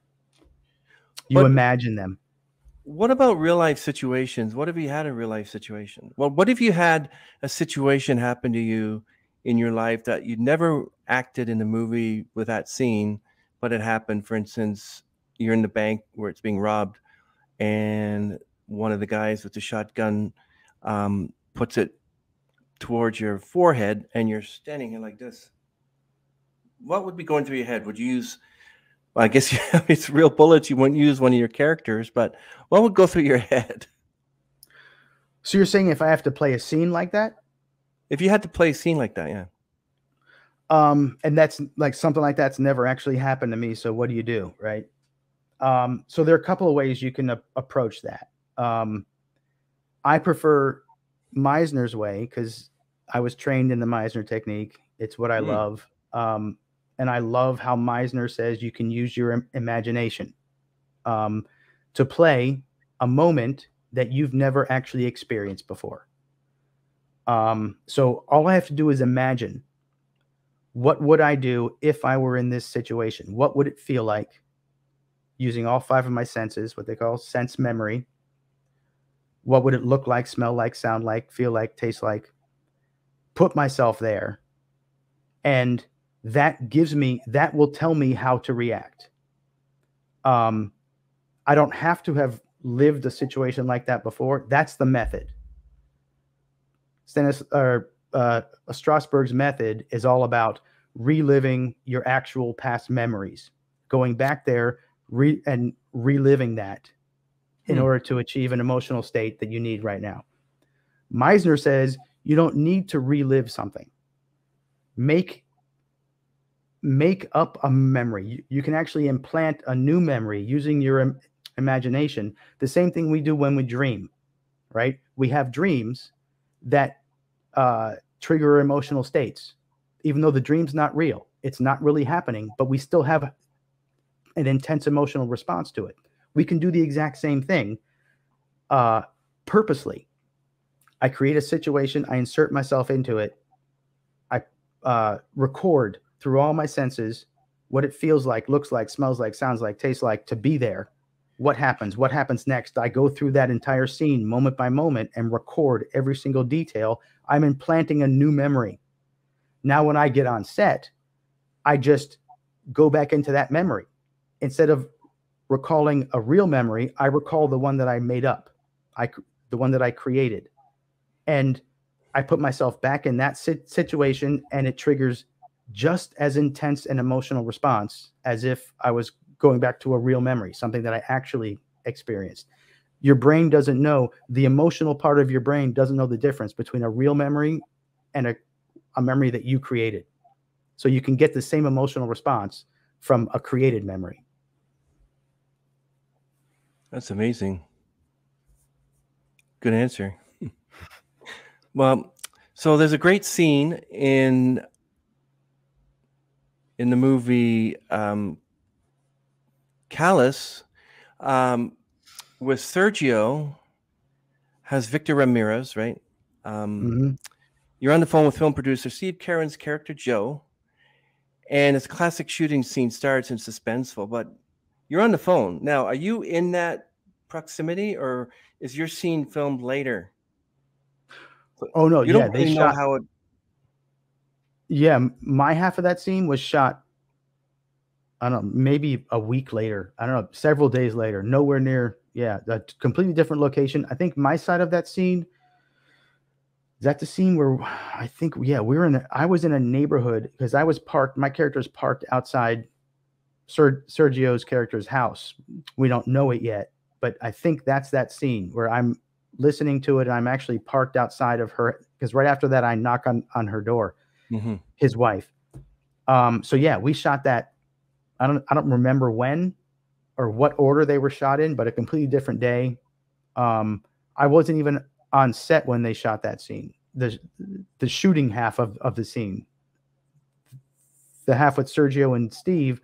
You imagine them. What about real life situations? What have you had a real life situation? Well, what if you had a situation happen to you in your life that you'd never acted in the movie with that scene, but it happened? For instance, you're in the bank where it's being robbed, and one of the guys with the shotgun puts it towards your forehead, and you're standing here like this. What would be going through your head? Would you use, well, I guess it's real bullets, you wouldn't use one of your characters, but what would go through your head? So you're saying if I have to play a scene like that? If you had to play a scene like that, yeah. And that's like something like that's never actually happened to me. So what do you do, right? So there are a couple of ways you can approach that. I prefer Meisner's way because I was trained in the Meisner technique. It's what I love. And I love how Meisner says you can use your imagination to play a moment that you've never actually experienced before. So all I have to do is imagine, what would I do if I were in this situation? What would it feel like? Using all 5 of my senses, what they call sense memory. What would it look like, smell like, sound like, feel like, taste like? Put myself there. And that will tell me how to react. I don't have to have lived a situation like that before. That's the method. Strasberg's method is all about reliving your actual past memories, going back there and reliving that in order to achieve an emotional state that you need right now. Meisner says you don't need to relive something. Make up a memory. You can actually implant a new memory using your imagination. The same thing we do when we dream, right? We have dreams that trigger emotional states, even though the dream's not real. It's not really happening, but we still have an intense emotional response to it. We can do the exact same thing purposely. I create a situation, I insert myself into it, I record through all my senses what it feels like, looks like, smells like, sounds like, tastes like, to be there. What happens next? I go through that entire scene moment by moment and record every single detail. I'm implanting a new memory. Now, when I get on set, I just go back into that memory. Instead of recalling a real memory, I recall the one that I made up, the one that I created. And I put myself back in that situation, and it triggers just as intense an emotional response as if I was going back to a real memory, something that I actually experienced. Your brain doesn't know, the emotional part of your brain doesn't know the difference between a real memory and a memory that you created. So you can get the same emotional response from a created memory. That's amazing. Good answer. Well, so there's a great scene in the movie Callous with Sergio has Victor Ramirez, right? You're on the phone with film producer Steve Carron's character Joe, and it's a classic shooting scene starts and suspenseful, but you're on the phone. Now, are you in that proximity, or is your scene filmed later? Oh no, you yeah, don't really they know shot how it. Yeah, my half of that scene was shot, I don't know, maybe a week later. I don't know, several days later. Nowhere near, a completely different location. I think my side of that scene, is that the scene where I think, I was in a neighborhood because I was parked, my character's parked outside Sergio's character's house. We don't know it yet, but I think that's that scene where I'm listening to it and I'm actually parked outside of her, because right after that I knock on her door, his wife. So yeah, we shot that. I don't remember when or what order they were shot in, but a completely different day. I wasn't even on set when they shot that scene. The shooting half of the scene, the half with Sergio and Steve,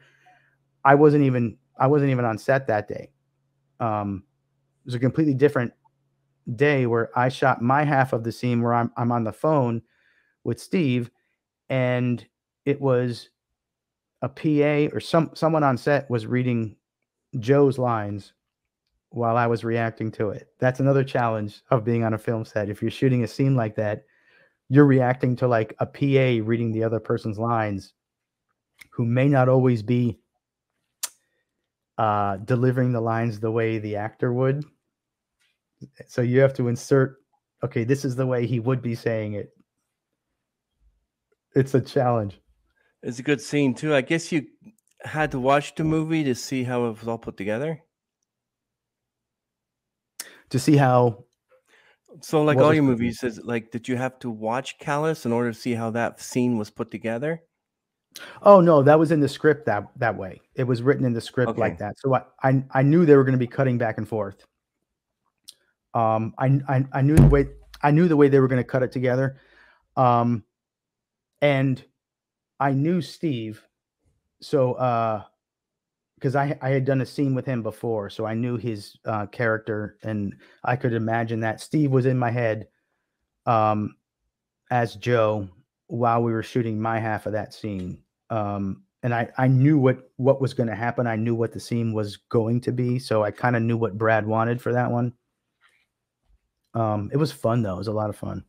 I wasn't even on set that day. It was a completely different day where I shot my half of the scene where I'm on the phone with Steve, and it was a PA or someone on set was reading Joe's lines while I was reacting to it. That's another challenge of being on a film set. If you're shooting a scene like that, you're reacting to like a PA reading the other person's lines, who may not always be delivering the lines the way the actor would. So you have to insert, okay, this is the way he would be saying it. It's a challenge. It's a good scene too. I guess you had to watch the movie to see how it was all put together. To see how. So like all your movies, did you have to watch Callous in order to see how that scene was put together? Oh no, that was in the script that way. It was written in the script like that. So I knew they were going to be cutting back and forth. I knew the way they were going to cut it together. And I knew Steve, so because I had done a scene with him before, so I knew his character, and I could imagine that Steve was in my head as Joe while we were shooting my half of that scene. And I knew what was going to happen. I knew what the scene was going to be, so I kind of knew what Brad wanted for that one. It was fun though. It was a lot of fun.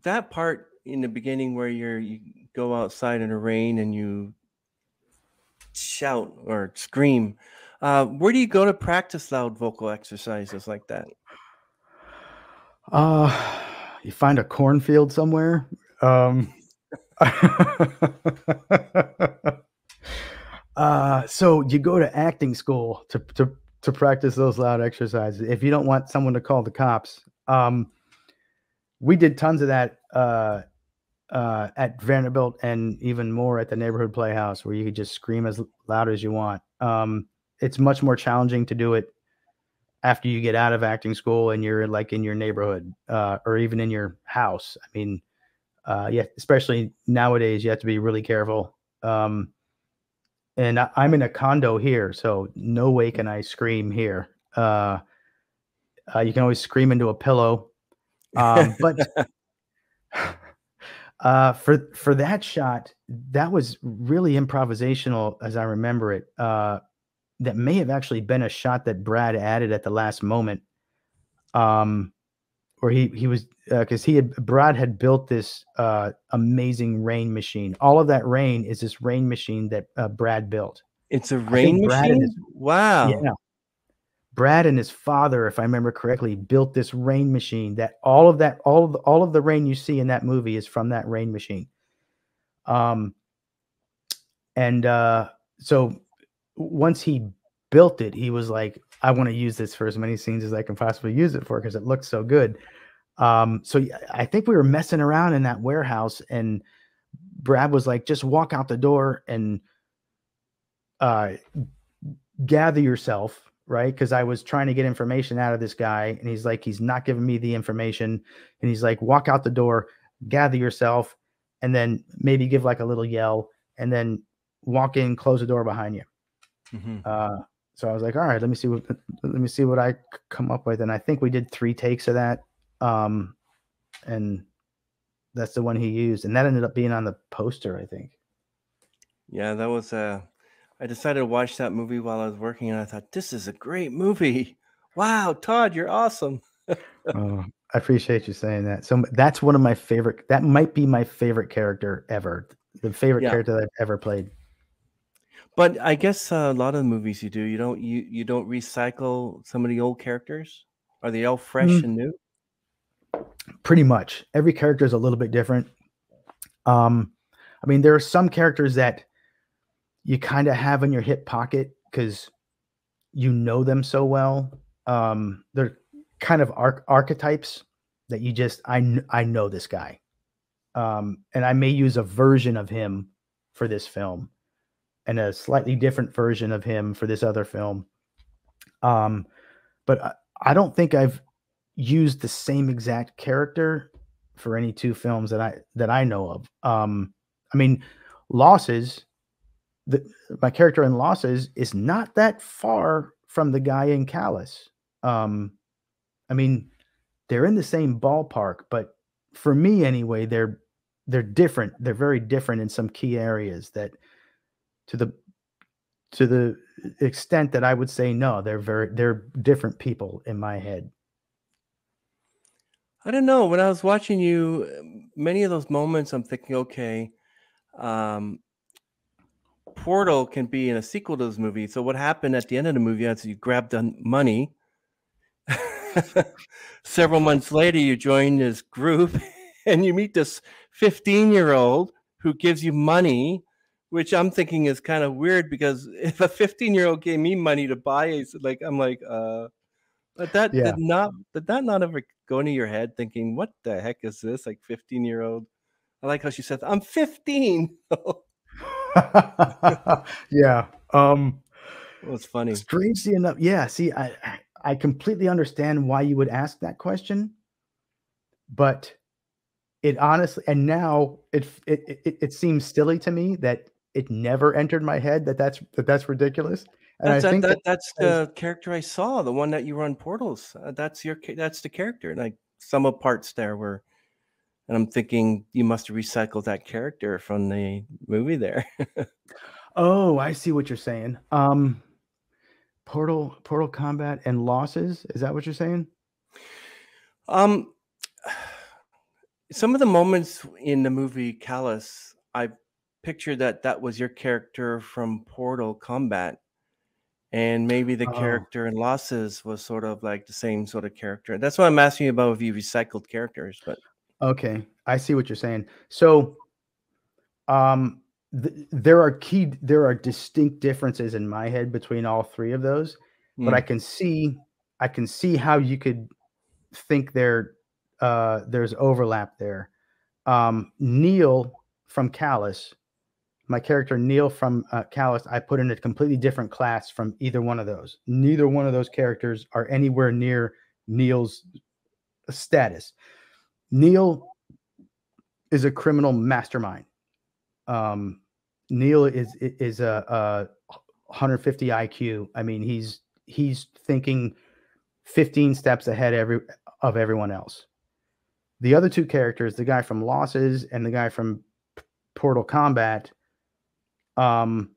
That part in the beginning where you go outside in the rain and you shout or scream, where do you go to practice loud vocal exercises like that? You find a cornfield somewhere. So you go to acting school to practice those loud exercises. If you don't want someone to call the cops, we did tons of that at Vanderbilt, and even more at the Neighborhood Playhouse, where you could just scream as loud as you want. It's much more challenging to do it after you get out of acting school and you're like in your neighborhood or even in your house. I mean, especially nowadays, you have to be really careful. And I'm in a condo here, so no way can I scream here. You can always scream into a pillow. But for that shot, that was really improvisational, as I remember it. That may have actually been a shot that Brad added at the last moment, where he was because Brad had built this amazing rain machine. All of that rain is this rain machine that Brad built. It's a rain machine. Wow. Yeah. Brad and his father, if I remember correctly, built this rain machine that all of the rain you see in that movie is from that rain machine. So once he built it, he was like, I want to use this for as many scenes as I can possibly use it for, because it looks so good. So I think we were messing around in that warehouse, and Brad was like, just walk out the door and gather yourself, right? Because I was trying to get information out of this guy, and he's like, he's not giving me the information. And he's like, walk out the door, gather yourself, and then maybe give like a little yell, and then walk in, close the door behind you. So I was like, all right, let me see what I come up with. And I think we did 3 takes of that. And that's the one he used. And that ended up being on the poster, I think. Yeah, that was I decided to watch that movie while I was working, and I thought, this is a great movie. Wow, Todd, you're awesome. Oh, I appreciate you saying that. So that's one of my favorite. That might be my favorite character ever. The favorite character that I've ever played. But I guess a lot of the movies you do, you don't recycle some of the old characters. Are they all fresh and new? Pretty much. Every character is a little bit different. I mean, there are some characters that you kind of have in your hip pocket because you know them so well. They're kind of archetypes that you just, I know this guy. And I may use a version of him for this film and a slightly different version of him for this other film. But I don't think I've used the same exact character for any 2 films that I know of. I mean, Losses, my character in Losses is not that far from the guy in Callous. I mean, they're in the same ballpark, but for me anyway, they're different. They're very different in some key areas that to the extent that I would say, no, they're different people in my head. I don't know. When I was watching you, many of those moments, I'm thinking, okay, Portal can be in a sequel to this movie. So what happened at the end of the movie is you grabbed the money. Several months later, you join this group and you meet this 15-year-old who gives you money, which I'm thinking is kind of weird because if a 15-year-old gave me money to buy, I'm like, but that did not ever go into your head thinking, what the heck is this? Like 15-year-old. I like how she said, I'm 15. Yeah. It was funny. Strangely enough, yeah. See, I completely understand why you would ask that question, but it honestly, and now it seems silly to me that it never entered my head that's ridiculous. And I think that's the character I saw, the one that you run Portals. That's the character. Like some of parts there were, and I'm thinking you must have recycled that character from the movie there. Oh, I see what you're saying. Portal combat and Losses. Is that what you're saying? Some of the moments in the movie Callous, I pictured that was your character from Portal Combat. And maybe the character in Losses was sort of like the same sort of character. That's why I'm asking you about if you recycled characters. But okay, I see what you're saying. So, there are distinct differences in my head between all 3 of those, but I can see how you could think there's overlap there. Neil from Callous, my character Neil from Callous, I put in a completely different class from either one of those. Neither one of those characters are anywhere near Neil's status. Neil is a criminal mastermind. Neil is a 150 IQ. I mean, he's thinking 15 steps ahead of everyone else. The other 2 characters, the guy from Losses and the guy from Portal Combat, have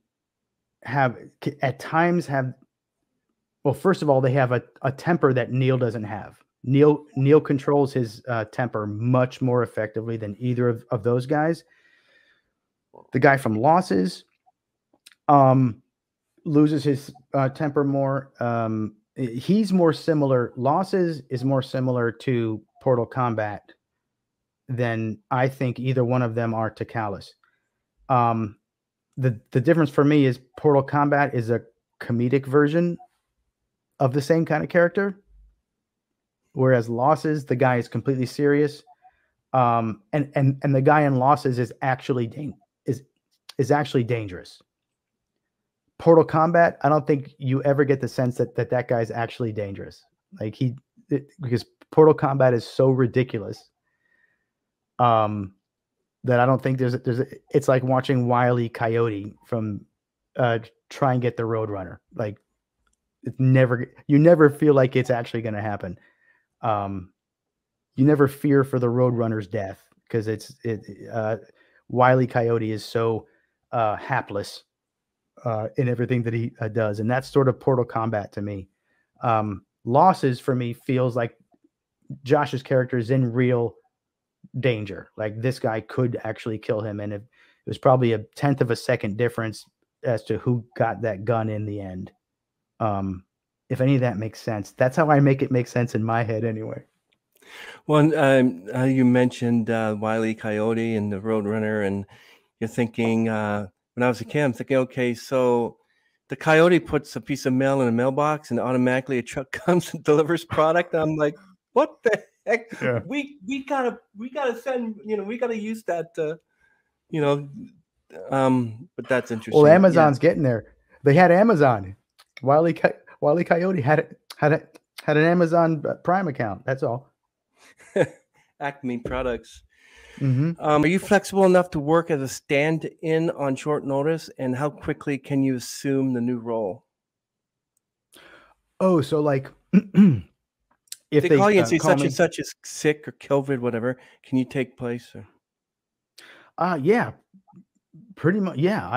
at times well, first of all, they have a temper that Neil doesn't have. Neil controls his temper much more effectively than either of those guys. The guy from Losses loses his temper more. He's more similar. Losses is more similar to Portal Combat than I think either one of them are to Callous. The difference for me is Portal Combat is a comedic version of the same kind of character. Whereas Losses, the guy is completely serious. And the guy in Losses is actually actually dangerous. Portal Combat, I don't think you ever get the sense that guy's actually dangerous. Like because Portal Combat is so ridiculous. That I don't think it's like watching Wile E. Coyote from Try and Get the Roadrunner. Like you never feel like it's actually going to happen. You never fear for the Roadrunner's death because Wile E. Coyote is so hapless in everything that he does, and that's sort of Portal Combat to me. Losses for me feels like Josh's character is in real danger. Like this guy could actually kill him, and it was probably a 1/10 of a second difference as to who got that gun in the end. If any of that makes sense, that's how I make it make sense in my head anyway. Well, you mentioned Wile E. Coyote and the Roadrunner, and you're thinking, when I was a kid, I'm thinking, okay, so the coyote puts a piece of mail in a mailbox and automatically a truck comes and delivers product. And I'm like, what the heck? Yeah. We gotta send, we gotta use that, but that's interesting. Well, Amazon's getting there. They had Amazon. Wile E. Coyote had an Amazon Prime account. That's all. Acme Products. Mm-hmm. Are you flexible enough to work as a stand-in on short notice, and how quickly can you assume the new role? Oh, so like if they call you and say such and such is sick or COVID, whatever, can you take place? Or? Yeah, pretty much. Yeah,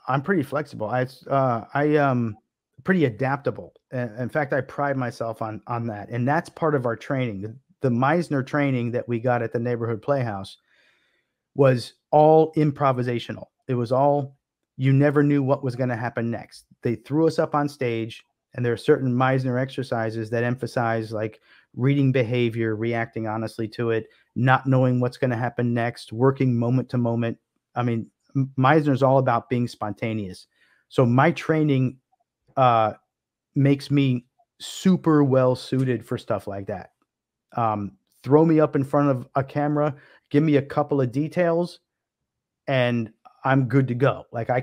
I'm pretty flexible. I pretty adaptable. In fact, I pride myself on that, and that's part of our training. The Meisner training that we got at the Neighborhood Playhouse was all improvisational. It was all, you never knew what was going to happen next. They threw us up on stage, and there are certain Meisner exercises that emphasize like reading behavior, reacting honestly to it, not knowing what's going to happen next, working moment to moment. I mean, Meisner is all about being spontaneous. So my training makes me super well suited for stuff like that. Throw me up in front of a camera, give me a couple of details, and I'm good to go. Like I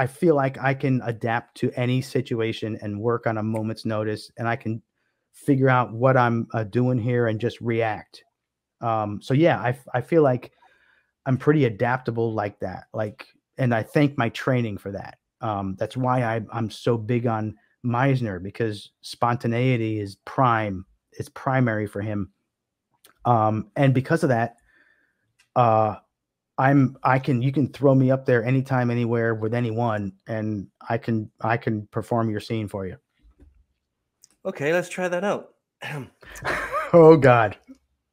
feel like I can adapt to any situation and work on a moment's notice, and I can figure out what I'm doing here and just react. So yeah, I feel like I'm pretty adaptable like that. Like, and I thank my training for that. That's why I'm so big on Meisner, because spontaneity is it's primary for him. And because of that, you can throw me up there anytime, anywhere with anyone, and I can perform your scene for you. Okay, let's try that out. Oh God.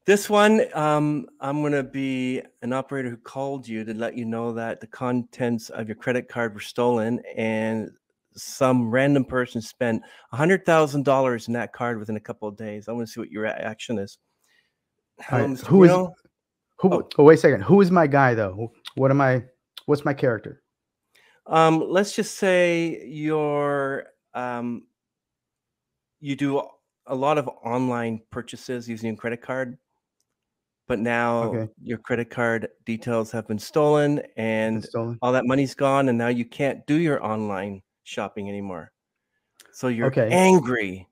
This one, I'm going to be an operator who called you to let you know that the contents of your credit card were stolen, and some random person spent $100,000 in that card within a couple of days. I want to see what your reaction is. Right. Wait a second. Who is my guy though? What's my character? Let's just say you do a lot of online purchases using a credit card, but now your credit card details have been stolen, and all that money's gone, and now you can't do your online shopping anymore. So you're angry.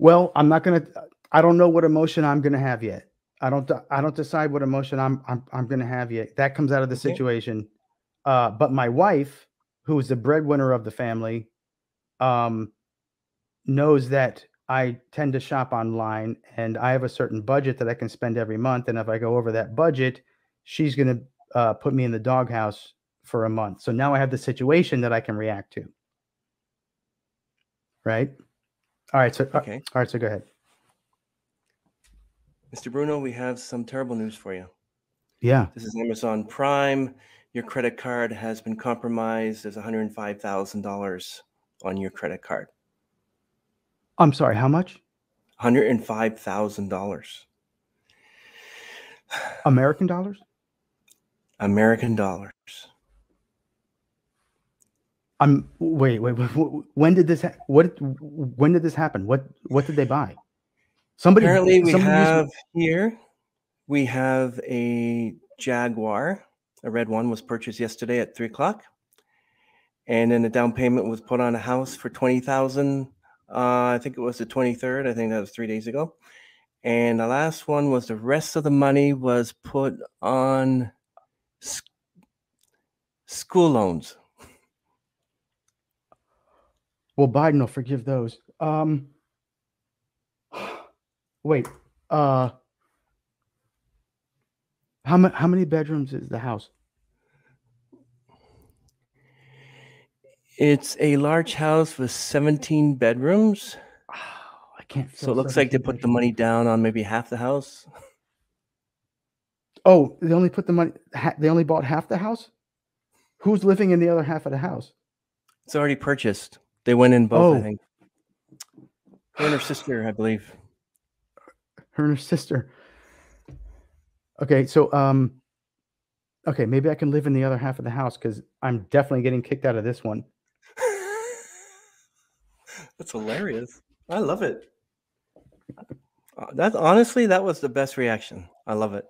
Well, I don't know what emotion I'm gonna have yet. I don't decide what emotion I'm gonna have yet. That comes out of the situation. But my wife, who is the breadwinner of the family, knows that I tend to shop online, and I have a certain budget that I can spend every month. And if I go over that budget, she's going to put me in the doghouse for a month. So now I have the situation that I can react to. Right. All right. So, all right. So go ahead. Mr. Bruno, we have some terrible news for you. Yeah. This is Amazon Prime. Your credit card has been compromised. There's $105,000 on your credit card. I'm sorry, how much? $105,000. American dollars? American dollars. Wait. When did this when did this happen? What did they buy? Apparently, used, we have a Jaguar. A red one was purchased yesterday at 3:00, and then the down payment was put on a house for $20,000. I think it was the 23rd. I think that was 3 days ago. And the last one was the rest of the money was put on school loans. Well, Biden will forgive those. Wait. How many bedrooms is the house? It's a large house with 17 bedrooms. I can't. So it looks like they put the money down on maybe half the house. Oh, they only put the money. They only bought half the house. Who's living in the other half of the house? It's already purchased. They went in both, I think. Her and her sister, I believe. Her and her sister. Okay, so okay, maybe I can live in the other half of the house because I'm definitely getting kicked out of this one. That's hilarious. I love it. That honestly, that was the best reaction. I love it.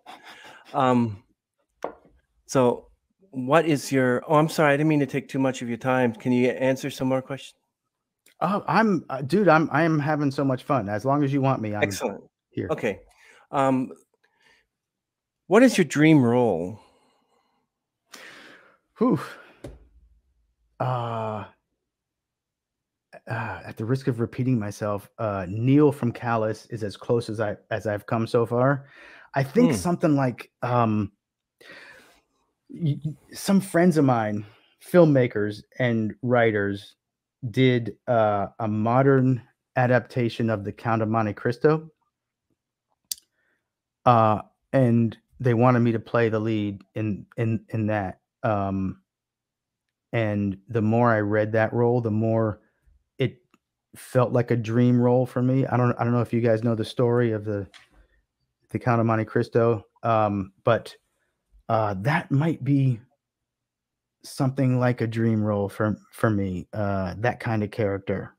So what is your? Oh, I'm sorry, I didn't mean to take too much of your time. Can you answer some more questions? Oh, I am having so much fun. As long as you want me, I'm excellent here. Okay. What is your dream role? Whew. At the risk of repeating myself, Neil from Callus is as close as I've come so far. I think something like some friends of mine, filmmakers and writers, did a modern adaptation of The Count of Monte Cristo, and they wanted me to play the lead in that. And the more I read that role, the more it felt like a dream role for me. I don't know if you guys know the story of the Count of Monte Cristo, but that might be something like a dream role for me. That kind of character.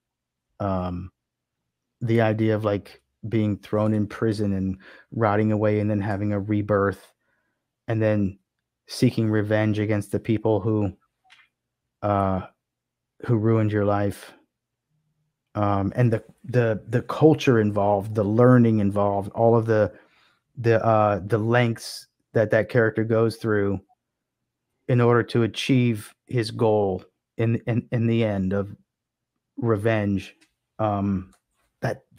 The idea of like being thrown in prison and rotting away and then having a rebirth and then seeking revenge against the people who ruined your life. And the culture involved, the learning involved, all of the lengths that character goes through in order to achieve his goal in the end of revenge.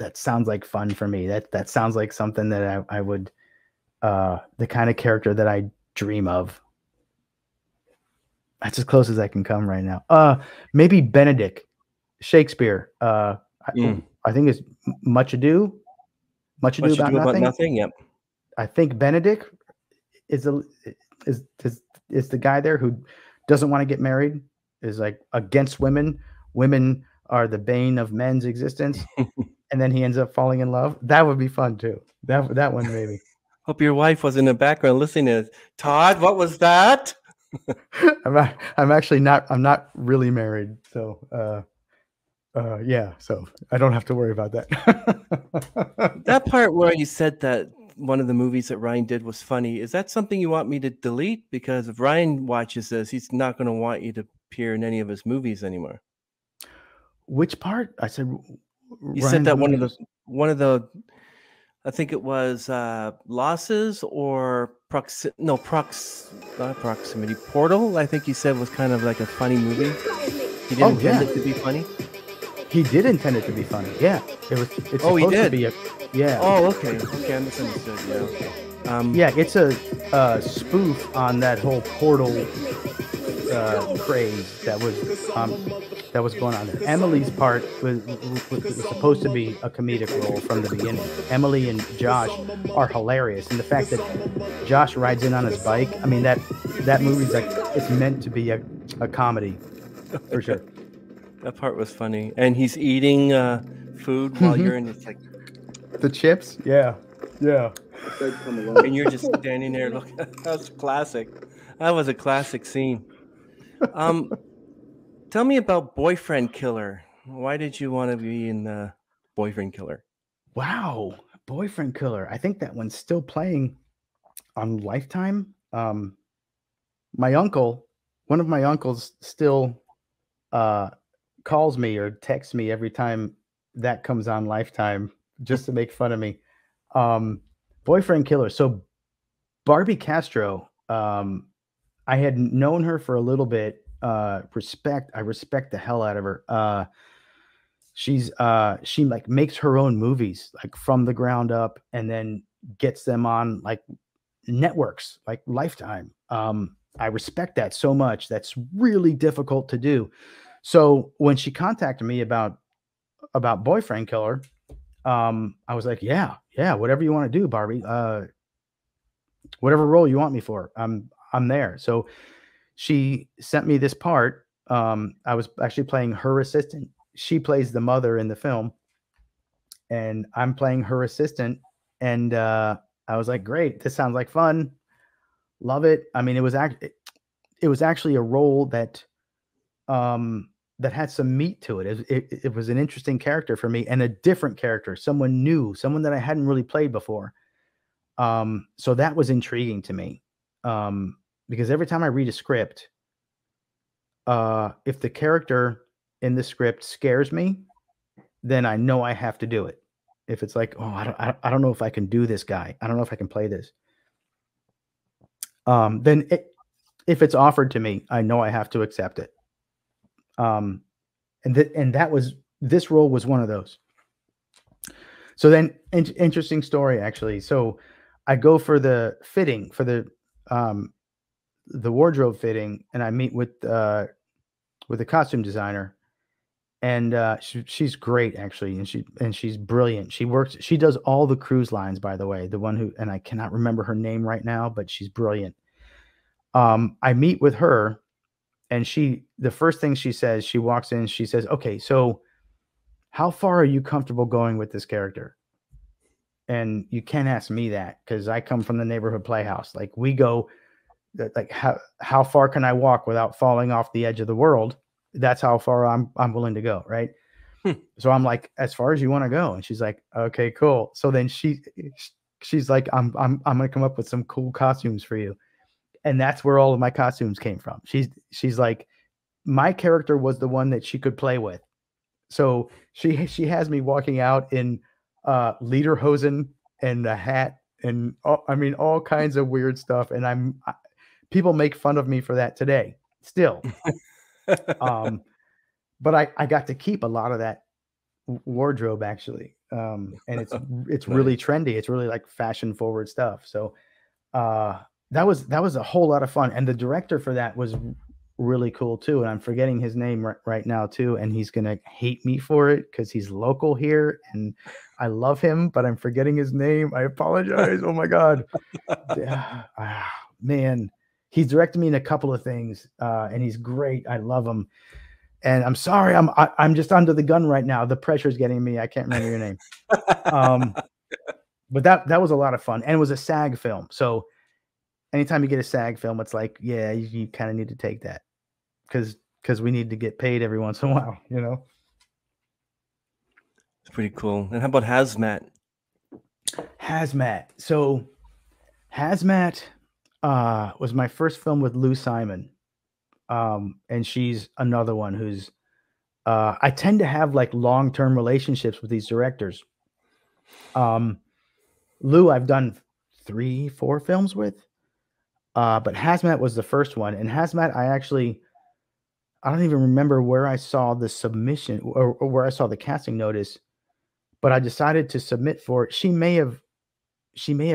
That sounds like fun for me. That sounds like something that I would, the kind of character that I dream of. That's as close as I can come right now. Maybe Benedict, Shakespeare. I think it's Much Ado About Nothing. Yep. I think Benedict is the guy there who doesn't want to get married, is like against women. Women are the bane of men's existence, and then he ends up falling in love. That would be fun too. That one maybe. Hope your wife was in the background listening to this. Todd, what was that? I'm actually not. I'm not really married, so yeah. So I don't have to worry about that. That part where you said that one of the movies that Ryan did was funny, is that something you want me to delete? Because if Ryan watches this, he's not going to want you to appear in any of his movies anymore. Which part? I said. You said that one of the. I think it was Losses or not Proximity, Portal. I think you said was kind of like a funny movie. He didn't intend it to be funny. He did intend it to be funny. Yeah, it's supposed he did. to be a Oh, okay, I misunderstood. Yeah, okay. Yeah, it's a spoof on that whole Portal craze that was going on there. Emily's part was supposed to be a comedic role from the beginning. Emily and Josh are hilarious, and the fact that Josh rides in on his bike, I mean, that movie's like, it's meant to be a comedy for sure. That part was funny, and he's eating food while you're in this, like the chips. Yeah. And you're just standing there looking. That's classic. That was a classic scene. Tell me about Boyfriend Killer. Why did you want to be in Boyfriend Killer? Wow. Boyfriend Killer. I think that one's still playing on Lifetime. My uncle, one of my uncles, still calls me or texts me every time that comes on Lifetime just to make fun of me. Boyfriend Killer. So Barbie Castro, I had known her for a little bit. I respect the hell out of her. She like makes her own movies like from the ground up and then gets them on like networks like Lifetime. I respect that so much. That's really difficult to do. So when she contacted me about Boyfriend Killer, I was like, yeah, whatever you want to do, Barbie. Whatever role you want me for, I'm there. So she sent me this part. I was actually playing her assistant. She plays the mother in the film, and I'm playing her assistant. And I was like, great, this sounds like fun. Love it. I mean, it was actually a role that that had some meat to it. It was an interesting character for me and a different character, someone new, someone that I hadn't really played before. So that was intriguing to me. Because every time I read a script, if the character in the script scares me, then I know I have to do it. If it's like, oh, I don't know if I can do this guy. I don't know if I can play this. Then if it's offered to me, I know I have to accept it. And this role was one of those. So then interesting story, actually. So I go for the fitting for the wardrobe fitting, and I meet with the costume designer, and she's great, actually, and she's brilliant. She does all the cruise lines, by the way, the one who, and I cannot remember her name right now, but she's brilliant. I meet with her, and the first thing she says, she walks in, she says, okay, so how far are you comfortable going with this character? And you can't ask me that, because I come from the Neighborhood Playhouse. Like, we go, like, how far can I walk without falling off the edge of the world? That's how far I'm willing to go, right? So I'm like, as far as you want to go. And she's like, okay, cool. So then she's like, I'm gonna come up with some cool costumes for you. And that's where all of my costumes came from. She's like, my character was the one that she could play with. So she has me walking out in lederhosen and a hat and all kinds of weird stuff. And people make fun of me for that today still. But I got to keep a lot of that wardrobe, actually. And it's really trendy. It's really like fashion forward stuff. So that was a whole lot of fun. And the director for that was really cool too. And I'm forgetting his name right now too. And he's going to hate me for it because he's local here and I love him, but I'm forgetting his name. I apologize. Oh my God. Man, he's directed me in a couple of things and he's great. I love him. And I'm sorry, I'm just under the gun right now. The pressure's getting me. I can't remember your name. But that was a lot of fun. And it was a SAG film. So anytime you get a SAG film, it's like, yeah, you kind of need to take that because we need to get paid every once in a while, you know? It's pretty cool. And how about Hazmat? Hazmat. So Hazmat was my first film with Lou Simon. And she's another one who's, I tend to have like long-term relationships with these directors. Lou, I've done 3-4 films with, but Hazmat was the first one. And Hazmat, I don't even remember where I saw the submission or where I saw the casting notice, but I decided to submit for it. She may have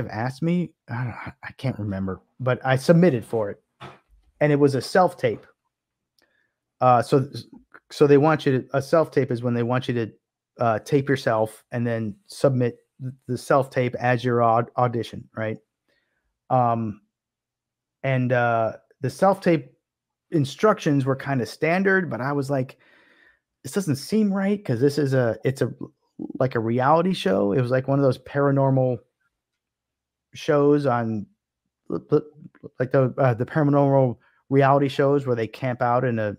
asked me. I can't remember, but I submitted for it. And it was a self-tape. So they want you to, a self-tape is when they want you to tape yourself and then submit the self-tape as your audition, right? And the self-tape instructions were kind of standard, but I was like, this doesn't seem right because it's like a reality show. It was like one of those paranormal shows on like the paranormal reality shows where they camp out in a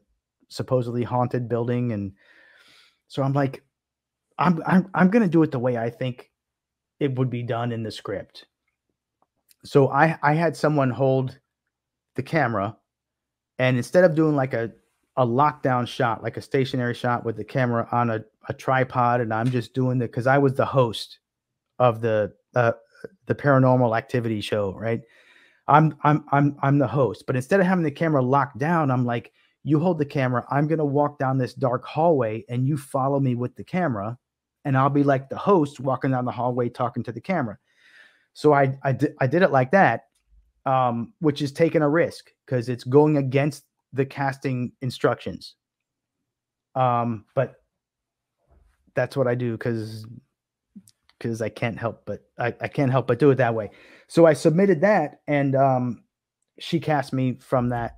supposedly haunted building. And so I'm like, I'm going to do it the way I think it would be done in the script. So I had someone hold the camera, and instead of doing like a lockdown shot, like a stationary shot with the camera on a tripod, and I'm just doing it because I was the host of the paranormal activity show, right? I'm the host, but instead of having the camera locked down, I'm like, you hold the camera, I'm gonna walk down this dark hallway, and you follow me with the camera, and I'll be like the host walking down the hallway talking to the camera. So I did it like that, which is taking a risk because it's going against the casting instructions. But that's what I do because I can't help but I can't help but do it that way. So I submitted that, and she cast me from that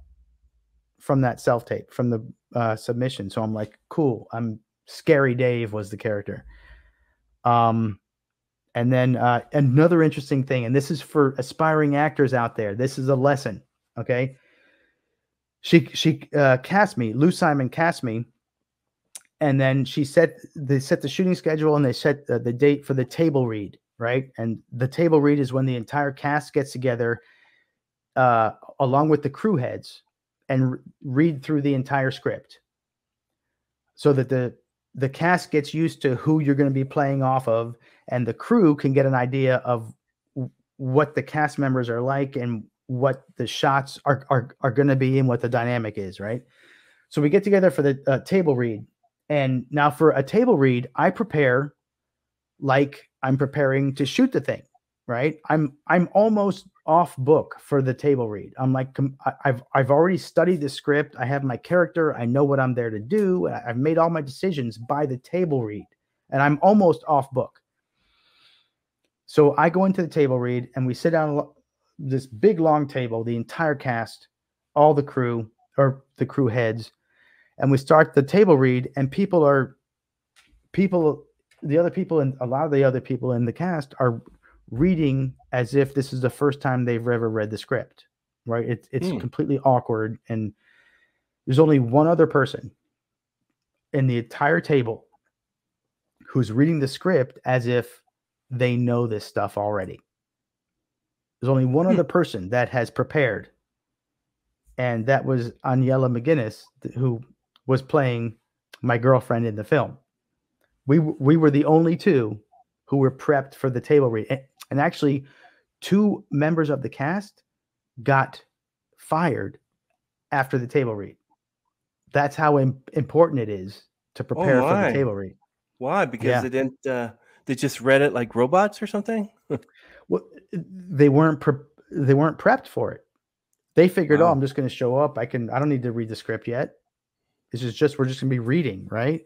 self-tape, from the submission. So I'm like, cool. I'm Scary Dave was the character. And then another interesting thing, and this is for aspiring actors out there. This is a lesson, okay? She cast me. Lou Simon cast me, and then they set the shooting schedule, and they set the date for the table read, right? And the table read is when the entire cast gets together, along with the crew heads, and read through the entire script, so that the cast gets used to who you're going to be playing off of, and the crew can get an idea of what the cast members are like and what the shots are going to be and what the dynamic is, right? So we get together for the table read. And now for a table read, I prepare like I'm preparing to shoot the thing, right? I'm almost off book for the table read. I'm like, I've already studied the script. I have my character. I know what I'm there to do. I've made all my decisions by the table read, and I'm almost off book. So I go into the table read, and we sit down this big long table, the entire cast, all the crew, or the crew heads, and we start the table read, and a lot of the other people in the cast are reading as if this is the first time they've ever read the script, right? It's completely awkward, and there's only one other person in the entire table who's reading the script as if they know this stuff already. There's only one other person that has prepared, and that was Aniela McGinnis, who was playing my girlfriend in the film. We were the only two who were prepped for the table read. And actually, 2 members of the cast got fired after the table read. That's how important it is to prepare for the table read. Why? Because they didn't. They just read it like robots or something. Well, they weren't prepped for it. They figured, I'm just going to show up. I don't need to read the script yet. We're just going to be reading, right?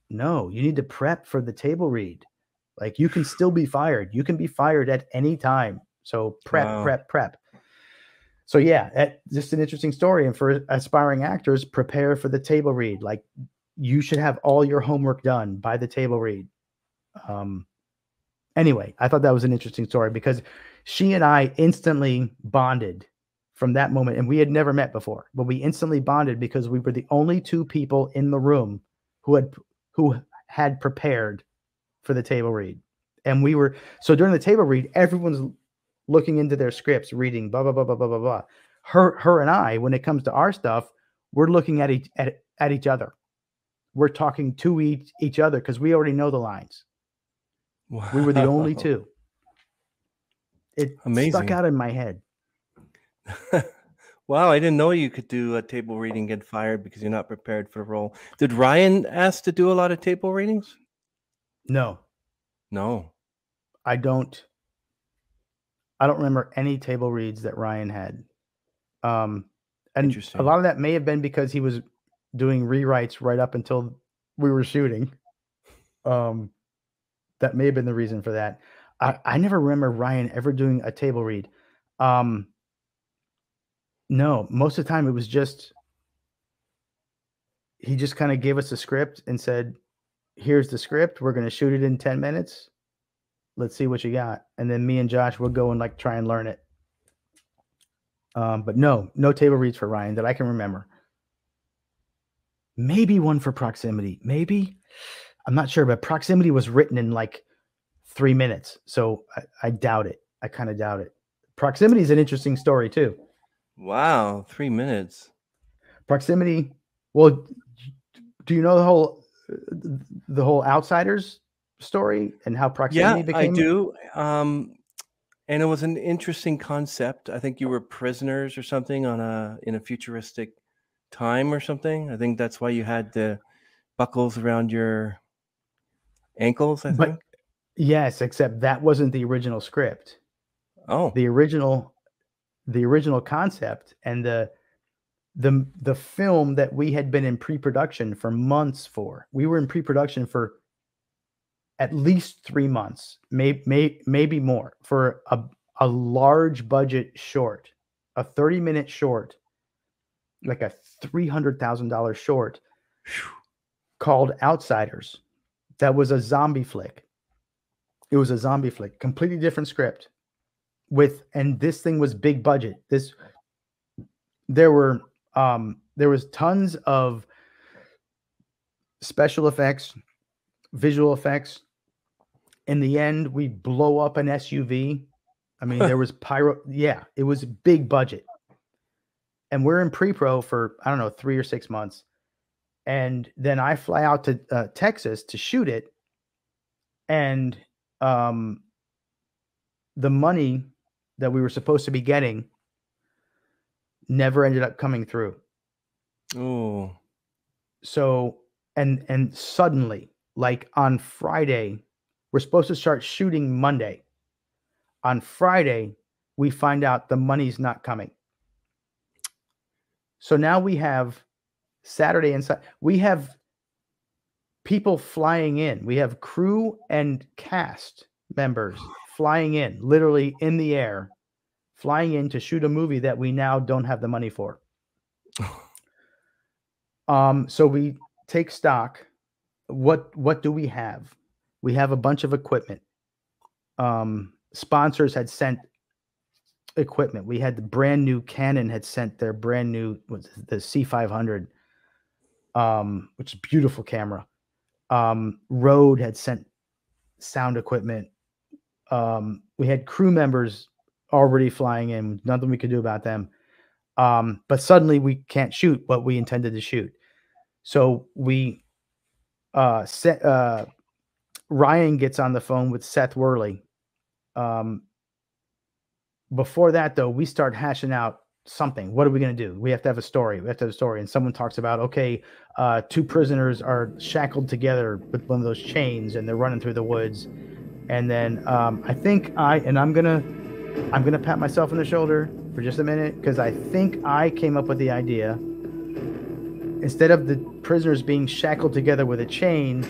No, you need to prep for the table read. Like, you can still be fired. You can be fired at any time. So prep. So yeah, just an interesting story. And for aspiring actors, prepare for the table read. Like, you should have all your homework done by the table read. Anyway, I thought that was an interesting story because she and I instantly bonded from that moment. And we had never met before, but we instantly bonded because we were the only 2 people in the room who had prepared for the table read. And so during the table read, everyone's looking into their scripts, reading blah, blah, blah, blah, blah, blah, blah. Her and I, when it comes to our stuff, we're looking at each other. We're talking to each other because we already know the lines. Wow. We were the only 2. It stuck out in my head. Wow, I didn't know you could do a table reading, get fired because you're not prepared for the role. Did Ryan ask to do a lot of table readings? No. I don't remember any table reads that Ryan had. And a lot of that may have been because he was doing rewrites right up until we were shooting. That may have been the reason for that. I never remember Ryan ever doing a table read. No, most of the time it was he just kind of gave us a script and said, here's the script. We're going to shoot it in 10 minutes. Let's see what you got. And then me and Josh would go and try and learn it. But no table reads for Ryan that I can remember. Maybe one for Proximity. Maybe. I'm not sure, but Proximity was written in 3 minutes. So I doubt it. I kind of doubt it. Proximity is an interesting story too. Wow, 3 minutes. Proximity. Well, do you know the whole Outsiders story and how Proximity became? I do. And it was an interesting concept. I think you were prisoners or something in a futuristic time or something. I think that's why you had the buckles around your ankles, I think. Yes, except that wasn't the original script. Oh. The original concept and the film that we had been in pre-production for months for. We were in pre-production for at least 3 months, maybe more, for a large budget short, a 30-minute short, like a $300,000 short called Outsiders. That was a zombie flick. It was a zombie flick, completely different script and this thing was big budget. There was tons of special effects, visual effects. In the end, we blow up an SUV. I mean, there was pyro. Yeah, it was big budget. And we're in pre-pro for, I don't know, 3 or 6 months. And then I fly out to Texas to shoot it. And the money that we were supposed to be getting never ended up coming through. Oh. So, and suddenly, like on Friday, we're supposed to start shooting Monday. On Friday, we find out the money's not coming. So now we have Saturday and we have people flying in. We have crew and cast members flying in, literally in the air, flying in to shoot a movie that we now don't have the money for. So we take stock. What do we have? We have a bunch of equipment. Sponsors had sent equipment. We had the brand new Canon had sent their brand new the C500, which is a beautiful camera. Rode had sent sound equipment. We had crew members already flying in. Nothing we could do about them. But suddenly we can't shoot what we intended to shoot. So we Ryan gets on the phone with Seth Worley. Before that, though, we start hashing out something. What are we going to do? We have to have a story. We have to have a story. And someone talks about, okay, 2 prisoners are shackled together with one of those chains, and they're running through the woods. And then I think I'm gonna pat myself on the shoulder for just a minute, because I think I came up with the idea. Instead of the prisoners being shackled together with a chain,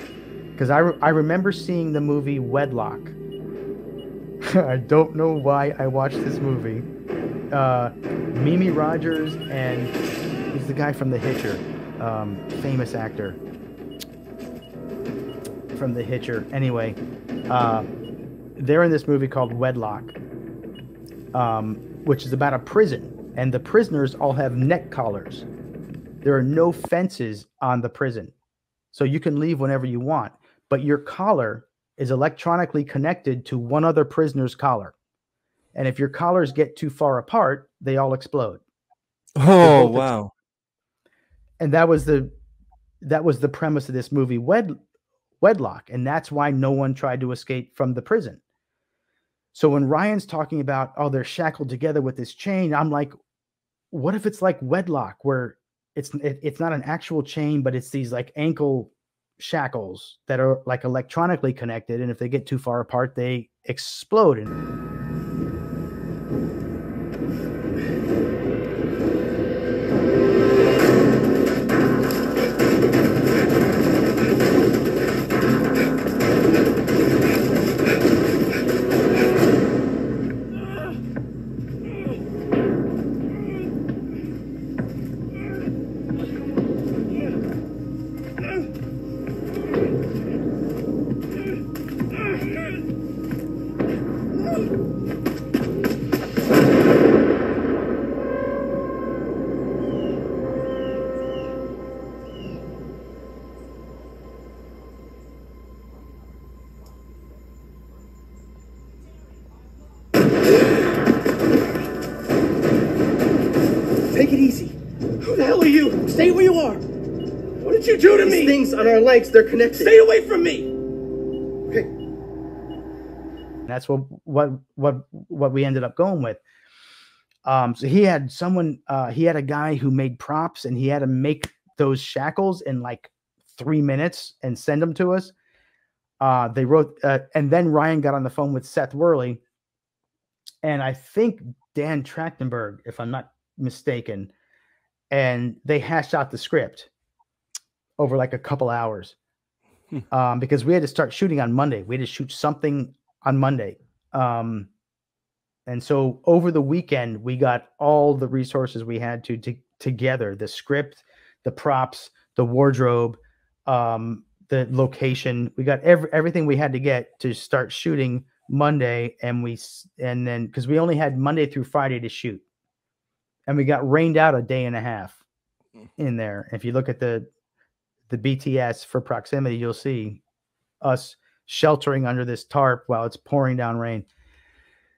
because I remember seeing the movie Wedlock. I don't know why I watched this movie. Mimi Rogers and who's the guy from The Hitcher, famous actor from The Hitcher. Anyway, they're in this movie called Wedlock, which is about a prison, and the prisoners all have neck collars. There are no fences on the prison, so you can leave whenever you want, but your collar is electronically connected to one other prisoner's collar. And if your collars get too far apart, they all explode. Oh, wow. And that was the premise of this movie, Wedlock. And that's why no one tried to escape from the prison. So when Ryan's talking about, oh, they're shackled together with this chain, I'm like, what if it's like Wedlock, where it's not an actual chain, but it's these like ankle shackles that are like electronically connected, and if they get too far apart, they explode. you do to me? These things on our legs, they're connected. Stay away from me. Okay. That's what we ended up going with. So he had he had a guy who made props, and he had to make those shackles in like 3 minutes and send them to us. They wrote, and then Ryan got on the phone with Seth Worley, and I think Dan Trachtenberg, if I'm not mistaken, and they hashed out the script over like a couple hours, because we had to start shooting on Monday. We had to shoot something on Monday. And so over the weekend, we got all the resources we had together, the script, the props, the wardrobe, the location. We got everything we had to get to start shooting Monday. And then, cause we only had Monday through Friday to shoot, and we got rained out a day and a half in there. If you look at the BTS for proximity, you'll see us sheltering under this tarp while it's pouring down rain.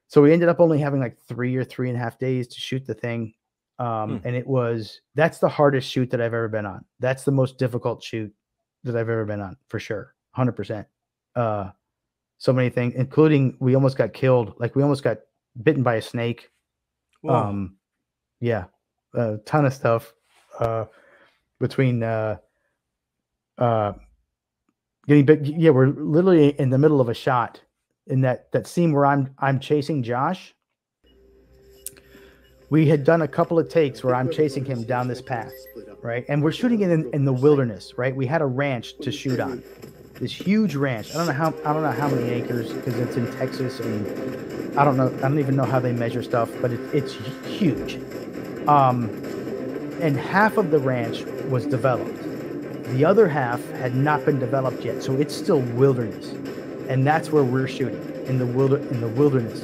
So we ended up only having like 3 or 3.5 days to shoot the thing. And that's the hardest shoot that I've ever been on. That's the most difficult shoot that I've ever been on, for sure. 100%. So many things, including we almost got killed. Like we almost got bitten by a snake. Whoa. Yeah. A ton of stuff, between, getting big. Yeah. We're literally in the middle of a shot in that scene where I'm chasing Josh. We had done a couple of takes where I'm chasing him down this path, right? And we're shooting it in the wilderness, right? We had a ranch to shoot on, this huge ranch. I don't know how many acres, because it's in Texas, and I don't even know how they measure stuff, but it's huge. And half of the ranch was developed. The other half had not been developed yet, so it's still wilderness. And that's where we're shooting, in the wilderness.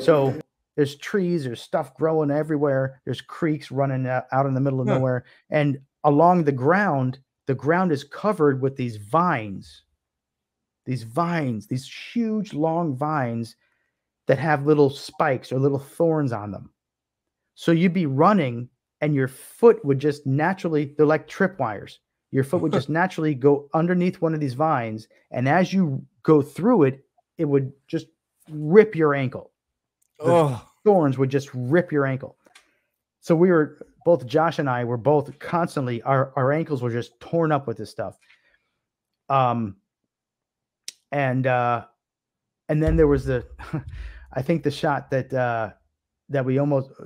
So there's trees, there's stuff growing everywhere. There's creeks running out in the middle of nowhere. And along the ground is covered with these vines, these huge, long vines that have little spikes or little thorns on them. So you'd be running and your foot would just naturally, they're like tripwires. Your foot would just naturally go underneath one of these vines. And as you go through it, it would just rip your ankle. The thorns would just rip your ankle. So both Josh and I were both constantly, our ankles were just torn up with this stuff. And then there was I think the shot that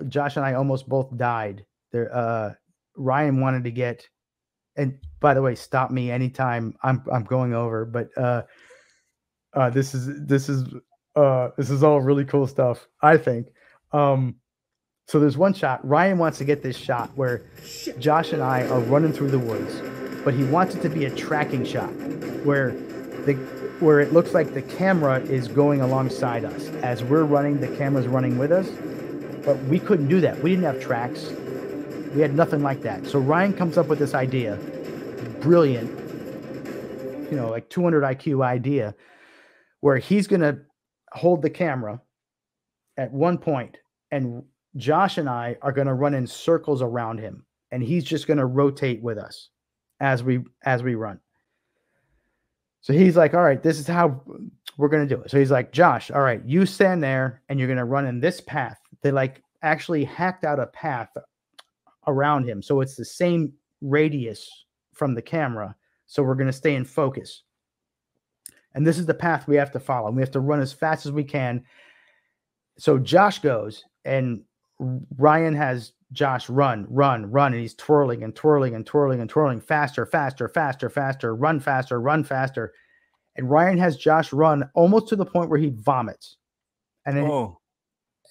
Josh and I almost both died there. Ryan wanted to get, and by the way, stop me anytime I'm going over, but this is all really cool stuff, I think. So there's one shot. Ryan wants to get this shot where Josh and I are running through the woods, but he wants it to be a tracking shot where it looks like the camera is going alongside us. As we're running, the camera's running with us, but we couldn't do that. We didn't have tracks. We had nothing like that. So Ryan comes up with this idea, brilliant, like 200 IQ idea, where he's going to hold the camera at one point, and Josh and I are going to run in circles around him, and he's just going to rotate with us as we run. So he's like, all right, this is how we're going to do it. So he's like, Josh, all right, you stand there and you're going to run in this path. They like actually hacked out a path around him. So it's the same radius from the camera. So we're going to stay in focus. And this is the path we have to follow. We have to run as fast as we can. So Josh goes, and Ryan has Josh run, and he's twirling and twirling and twirling and twirling, faster, faster, faster, faster, run faster, run faster. And Ryan has Josh run almost to the point where he vomits. And then,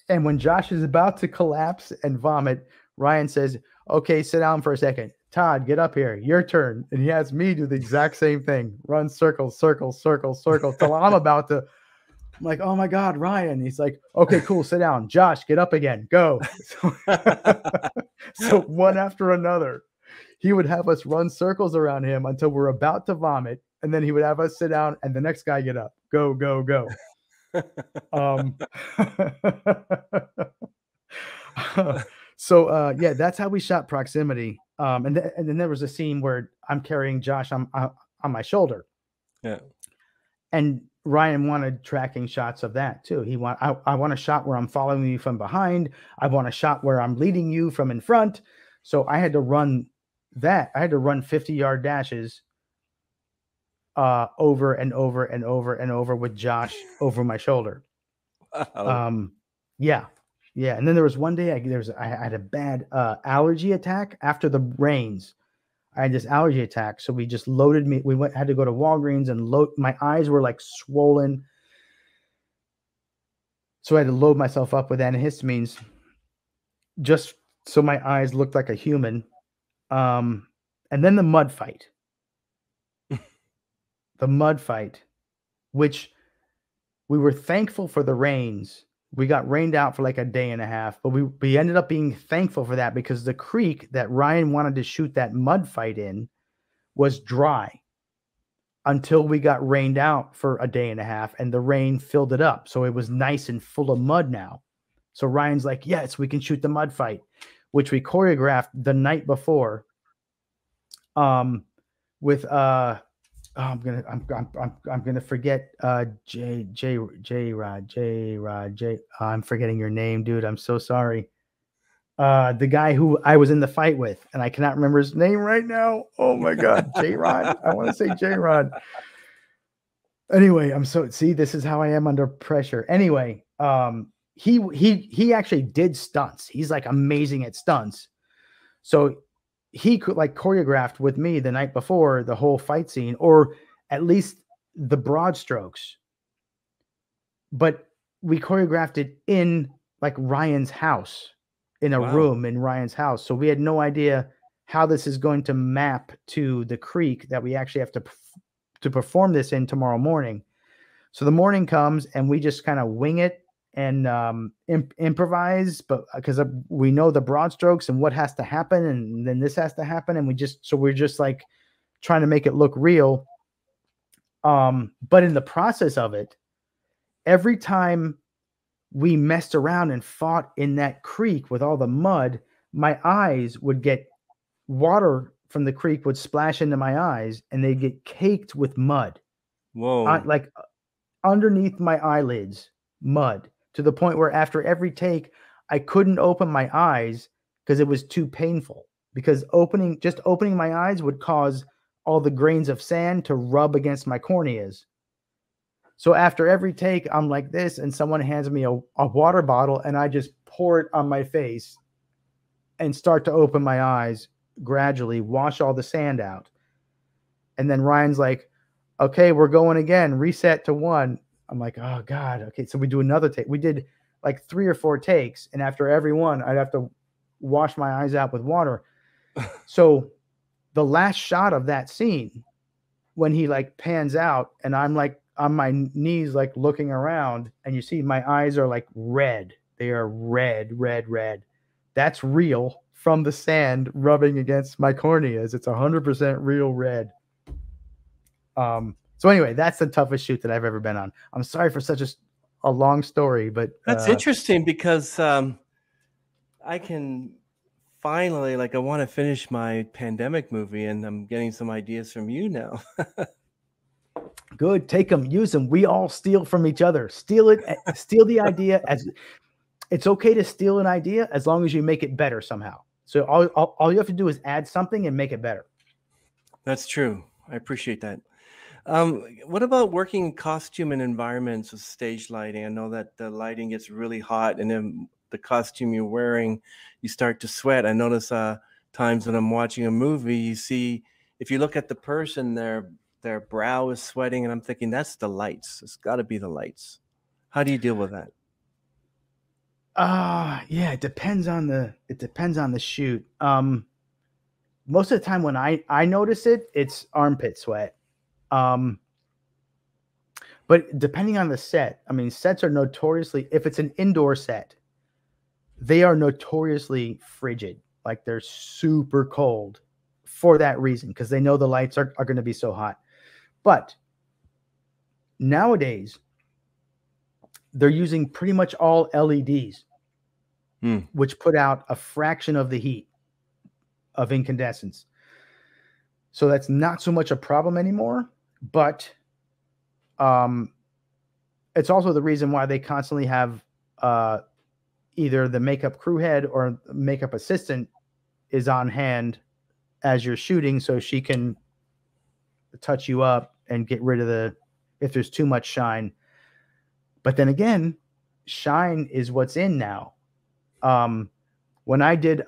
and when Josh is about to collapse and vomit, Ryan says, okay, sit down for a second. Todd, get up here. Your turn. And he has me do the exact same thing. Run circles, circles, circles, circles. Till I'm about to, I'm like, oh my God, Ryan. He's like, okay, cool. Sit down. Josh, get up again. Go. So one after another, he would have us run circles around him until we're about to vomit. And then he would have us sit down and the next guy get up. Go, go, go. So yeah, that's how we shot Proximity. And then there was a scene where I'm carrying Josh on my shoulder. Yeah. And Ryan wanted tracking shots of that too. I want a shot where I'm following you from behind. I want a shot where I'm leading you from in front. So I had to run that. I had to run 50-yard dashes over and over and over and over with Josh over my shoulder. Wow. Yeah. And then there was one day I had a bad allergy attack after the rains. I had this allergy attack, so we just loaded me. Had to go to Walgreens and load. My eyes were like swollen, so I had to load myself up with antihistamines, just so my eyes looked like a human. And then the mud fight, which we were thankful for the rains. We got rained out for like a day and a half, but we ended up being thankful for that because the creek that Ryan wanted to shoot that mud fight in was dry until we got rained out for a day and a half, and the rain filled it up. So it was nice and full of mud now. So Ryan's like, yes, we can shoot the mud fight, which we choreographed the night before with I'm gonna forget J Rod. I'm forgetting your name, dude. I'm so sorry. The guy who I was in the fight with, and I cannot remember his name right now. Oh my God, J Rod. I want to say J Rod. Anyway, this is how I am under pressure. Anyway, he actually did stunts. He's like amazing at stunts. So he could like choreographed with me the night before the whole fight scene, or at least the broad strokes. But we choreographed it in like Ryan's house, in a room in Ryan's house. So we had no idea how this is going to map to the creek that we actually have to perform this in tomorrow morning. So the morning comes and we just kind of wing it and improvise, but because we know the broad strokes and what has to happen, and then this has to happen, and we're just like trying to make it look real. But in the process of it, every time we messed around and fought in that creek with all the mud, my eyes would get water from the creek would splash into my eyes, and they'd get caked with mud. Whoa! Like underneath my eyelids, mud. To the point where after every take, I couldn't open my eyes because it was too painful. Because opening my eyes would cause all the grains of sand to rub against my corneas. So after every take, I'm like this, and someone hands me a water bottle, and I just pour it on my face and start to open my eyes gradually, wash all the sand out. And then Ryan's like, okay, we're going again, reset to 1. I'm like, oh God. Okay. So we do another take. We did like 3 or 4 takes. And after every one, I'd have to wash my eyes out with water. So the last shot of that scene, when he like pans out and I'm like on my knees, like looking around, and you see my eyes are like red. They are red. That's real from the sand rubbing against my corneas. It's 100% real red. So anyway, that's the toughest shoot that I've ever been on. I'm sorry for such a long story, but that's interesting because I can finally, I want to finish my pandemic movie, and I'm getting some ideas from you now. Good, take them, use them. We all steal from each other. Steal the idea. As it's okay to steal an idea as long as you make it better somehow. So all you have to do is add something and make it better. That's true. I appreciate that. What about working in costume and environments with stage lighting? I know that the lighting gets really hot, and then the costume you're wearing, you start to sweat. I notice times when I'm watching a movie, you see, if you look at the person, their brow is sweating, and I'm thinking that's the lights. It's got to be the lights. How do you deal with that? Yeah, it depends on the shoot. Most of the time when I notice it, it's armpit sweat. But depending on the set, I mean, sets are notoriously, if it's an indoor set, they are notoriously frigid. Like they're super cold for that reason, because they know the lights are going to be so hot. But nowadays, they're using pretty much all LEDs, which put out a fraction of the heat of incandescence. So that's not so much a problem anymore, but it's also the reason why they constantly have either the makeup crew head or makeup assistant is on hand as you're shooting, so she can touch you up and get rid of if there's too much shine. But then again, shine is what's in now. When I did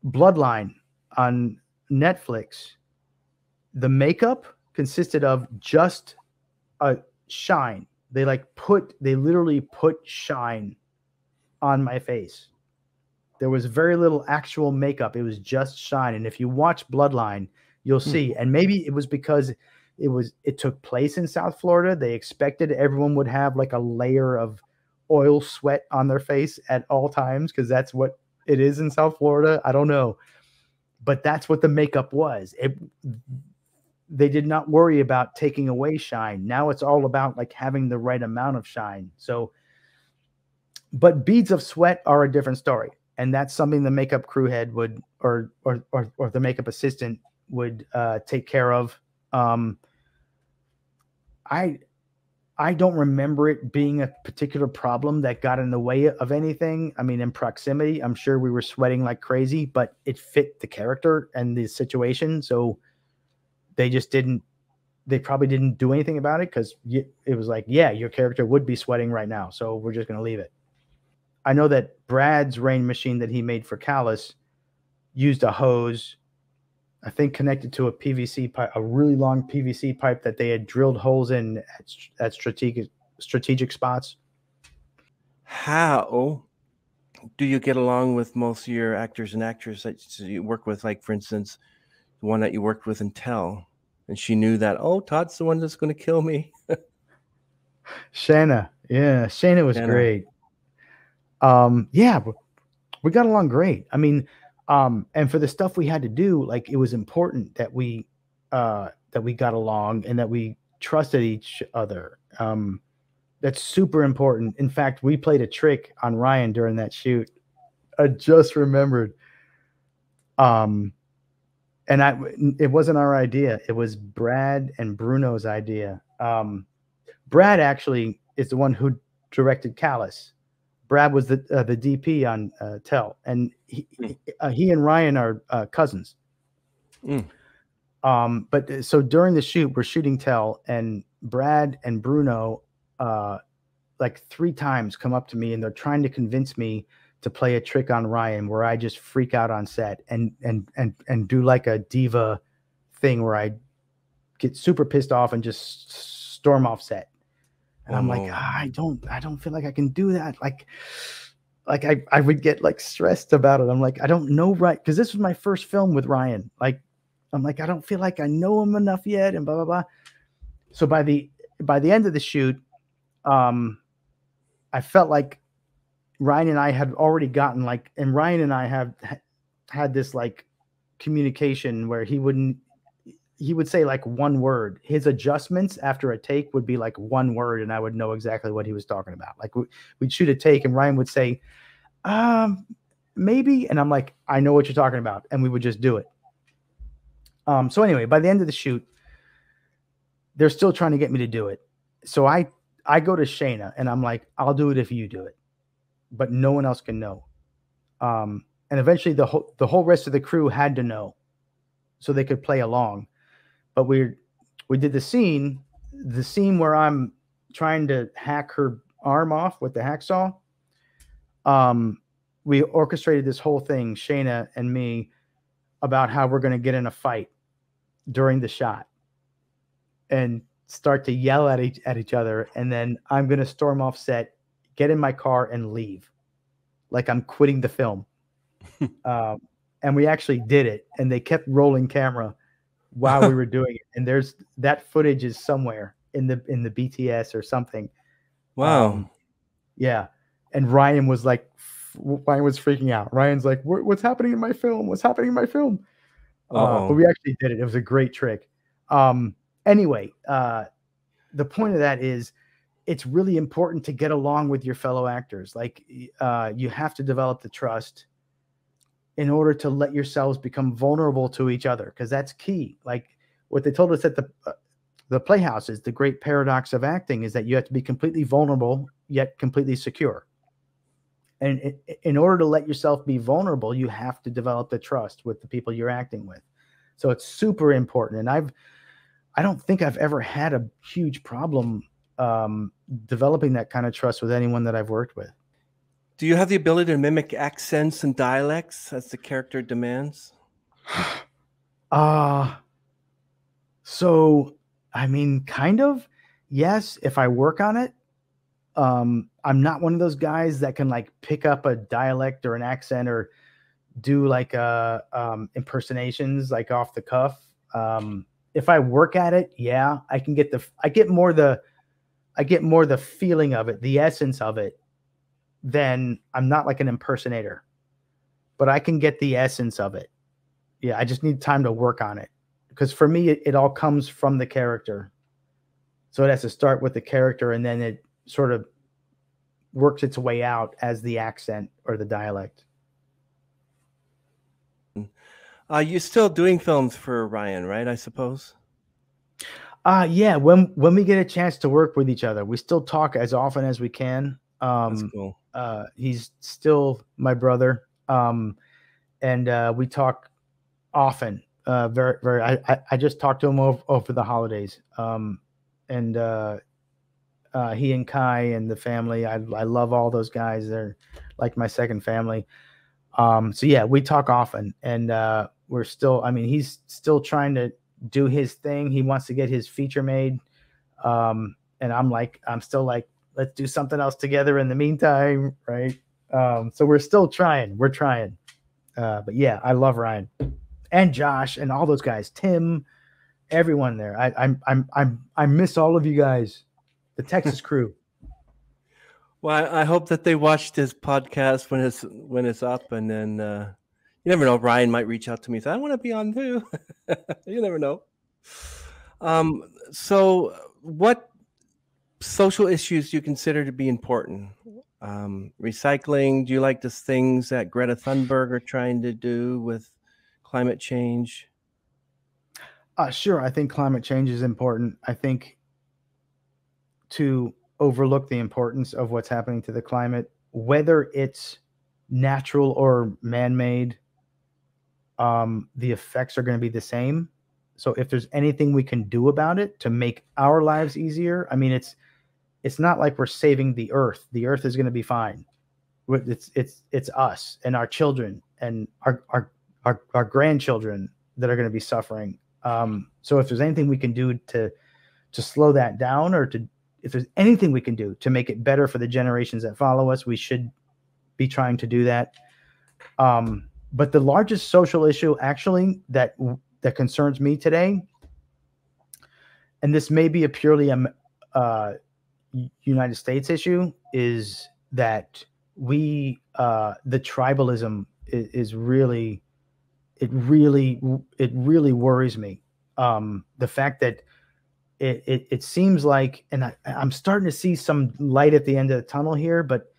Bloodline on Netflix, the makeup consisted of just a shine. They literally put shine on my face. There was very little actual makeup. It was just shine. And if you watch Bloodline, you'll see. And maybe it was because it took place in South Florida. They expected everyone would have like a layer of oil sweat on their face at all times, because that's what it is in South Florida. I don't know. But that's what the makeup was. They did not worry about taking away shine. Now it's all about like having the right amount of shine. So, but beads of sweat are a different story. And that's something the makeup crew head would, or the makeup assistant would take care of. I don't remember it being a particular problem that got in the way of anything. I mean, in proximity, I'm sure we were sweating like crazy, but it fit the character and the situation. So they probably didn't do anything about it, because it was like, yeah, your character would be sweating right now, so we're just going to leave it. I know that Brad's rain machine that he made for Callus used a hose, I think connected to a PVC pipe, a really long PVC pipe that they had drilled holes in at strategic spots. How do you get along with most of your actors and actresses that you work with? Like, for instance, the one that you worked with in Tell, and she knew that, oh, Todd's the one that's going to kill me. Shayna. Yeah, Shayna was great. Yeah, we got along great. I mean, and for the stuff we had to do, like, it was important that we got along and that we trusted each other. That's super important. In fact, we played a trick on Ryan during that shoot. I just remembered. And it wasn't our idea. It was Brad and Bruno's idea. Brad actually is the one who directed Callus. Brad was the DP on Tell, and he and Ryan are cousins. But so during the shoot, we're shooting Tell, and Brad and Bruno like 3 times come up to me, and they're trying to convince me to play a trick on Ryan where I just freak out on set and do like a diva thing where I get super pissed off and just storm off set. And I'm like, I don't feel like I can do that. Like I would get like stressed about it. I'm like, I don't know, right? Because this was my first film with Ryan. Like, I'm like, I don't feel like I know him enough yet, and blah blah blah. So by the end of the shoot, I felt like Ryan and I had already gotten like, and Ryan and I have had this like communication where he would say like one word. His adjustments after a take would be like one word, and I would know exactly what he was talking about. Like we'd shoot a take, and Ryan would say, maybe, and I'm like, I know what you're talking about, and we would just do it. So anyway, by the end of the shoot, they're still trying to get me to do it. So I go to Shayna, and I'm like, I'll do it if you do it, but no one else can know. And eventually the whole rest of the crew had to know so they could play along. But we did the scene where I'm trying to hack her arm off with the hacksaw. We orchestrated this whole thing, Shayna and me, about how we're going to get in a fight during the shot and start to yell at each other. And then I'm going to storm off set, get in my car, and leave. Like I'm quitting the film. And we actually did it. And they kept rolling camera while we were doing it. And that footage is somewhere in the BTS or something. Wow. Yeah. And Ryan was freaking out. Ryan's like, what's happening in my film? What's happening in my film? But we actually did it. It was a great trick. Anyway, the point of that is it's really important to get along with your fellow actors. Like you have to develop the trust. in order to let yourselves become vulnerable to each other, because that's key. Like what they told us at the Playhouse is the great paradox of acting is that you have to be completely vulnerable yet completely secure. And in order to let yourself be vulnerable, you have to develop the trust with the people you're acting with. So it's super important. And I don't think I've ever had a huge problem developing that kind of trust with anyone that I've worked with. Do you have the ability to mimic accents and dialects as the character demands? So, I mean, kind of, yes, if I work on it. I'm not one of those guys that can like pick up a dialect or an accent or do like impersonations like off the cuff. If I work at it, yeah, I get more the feeling of it, the essence of it. Then I'm not like an impersonator, but I can get the essence of it. Yeah, I just need time to work on it, because for me, it all comes from the character. So it has to start with the character, and then it sort of works its way out as the accent or the dialect. You're still doing films for Ryan, right? I suppose. Yeah. When we get a chance to work with each other, we still talk as often as we can. That's cool. He's still my brother. And we talk often. Very, very. I just talked to him over the holidays. And he and Kai and the family, I love all those guys. They're like my second family. So yeah, we talk often, and we're still, I mean, he's still trying to do his thing. He wants to get his feature made. And I'm still like, let's do something else together in the meantime. Right. So we're still trying, but yeah, I love Ryan and Josh and all those guys, Tim, everyone there. I miss all of you guys. The Texas crew. Well, I hope that they watched his podcast when it's up, and then you never know. Ryan might reach out to me and say, "I want to be on too." You never know. So, what social issues do you consider to be important? Recycling. Do you like the things that Greta Thunberg are trying to do with climate change? Sure. I think climate change is important. I think to overlook the importance of what's happening to the climate, whether it's natural or man-made, the effects are going to be the same. So if there's anything we can do about it to make our lives easier, I mean, it's not like we're saving the earth. The earth is going to be fine. It's us and our children and our grandchildren that are going to be suffering. So if there's anything we can do to slow that down, or if there's anything we can do to make it better for the generations that follow us, we should be trying to do that. But the largest social issue actually that concerns me today, and this may be a purely United States issue, is that the tribalism is really, it really worries me. The fact that it seems like, and I'm starting to see some light at the end of the tunnel here, but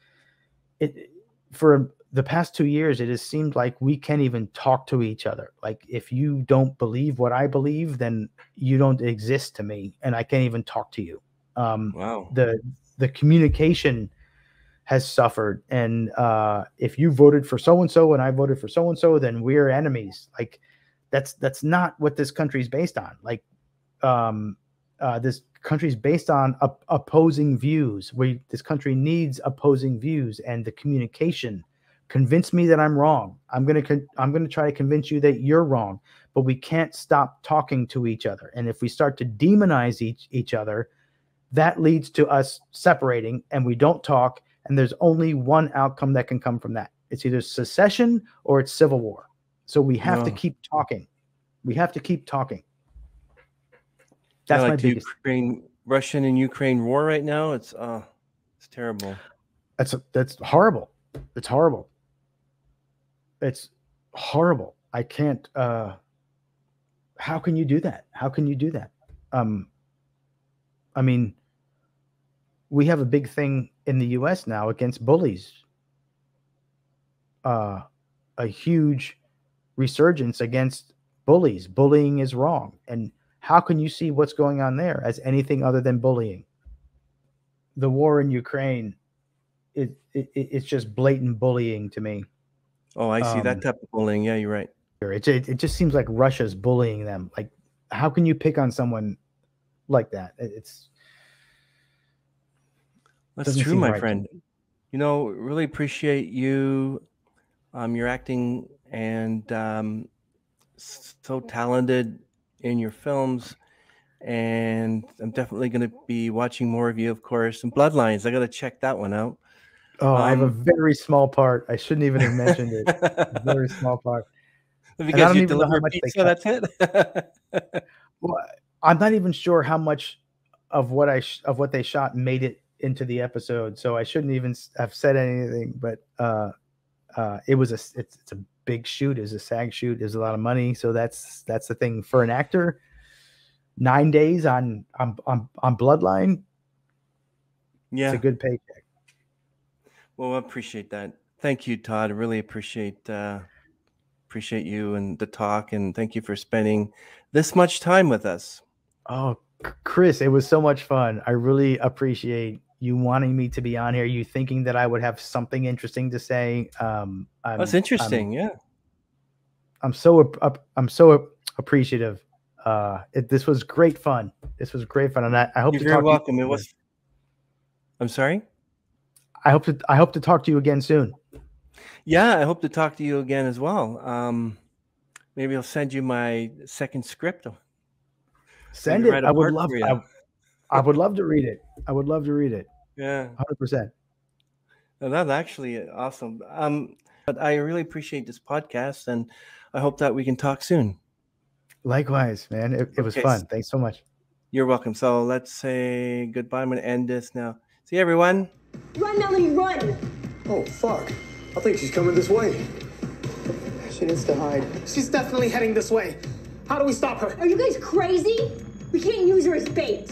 for the past 2 years, it has seemed like we can't even talk to each other. Like, if you don't believe what I believe, then you don't exist to me, and I can't even talk to you. Wow. The communication has suffered, and if you voted for so and so and I voted for so and so, then we're enemies. Like, that's not what this country is based on. Like, this country is based on opposing views. This country needs opposing views, and the communication. Convince me that I'm wrong. I'm gonna try to convince you that you're wrong. But we can't stop talking to each other. And if we start to demonize each other, that leads to us separating, and we don't talk. And there's only one outcome that can come from that. It's either secession or it's civil war. So we have to keep talking. We have to keep talking. That's like my biggest. Russian and Ukraine war right now. It's terrible. That's horrible. It's horrible. It's horrible. I can't. How can you do that? How can you do that? I mean, we have a big thing in the U.S. now against bullies. a huge resurgence against bullies. Bullying is wrong. And how can you see what's going on there as anything other than bullying? The war in Ukraine, it's just blatant bullying to me. Oh, I see that type of bullying. Yeah, you're right. It just seems like Russia's bullying them. Like, how can you pick on someone like that? That's true, my friend. You know, really appreciate you, your acting, and so talented in your films. And I'm definitely going to be watching more of you, of course. And Bloodlines, I got to check that one out. Oh, I have a very small part. I shouldn't even have mentioned it. A very small part. Because you deliver pizza, that's it? Well, I'm not even sure how much of what they shot made it into the episode, so I shouldn't even have said anything. But it's a big shoot. It's a SAG shoot. There's a lot of money, so that's the thing for an actor. 9 days on Bloodline. Yeah, it's a good paycheck. Well, I appreciate that. Thank you, Todd. I really appreciate you and the talk, and thank you for spending this much time with us. Oh, Chris, it was so much fun. I really appreciate you wanting me to be on here. You thinking that I would have something interesting to say. That's interesting. Yeah. I'm so appreciative. This was great fun. And I hope you're to very talk welcome. to you. It was. I'm sorry. I hope to talk to you again soon. Yeah, I hope to talk to you again as well. Maybe I'll send you my second script. Send it. I would love to read it. I would love to read it. Yeah, 100%. That's actually awesome. But I really appreciate this podcast, and I hope that we can talk soon. Likewise, man. It was fun. Thanks so much. You're welcome. So let's say goodbye. I'm going to end this now. See you, everyone. Run, Melanie, run! Oh, fuck. I think she's coming this way. She needs to hide. She's definitely heading this way. How do we stop her? Are you guys crazy? We can't use her as bait.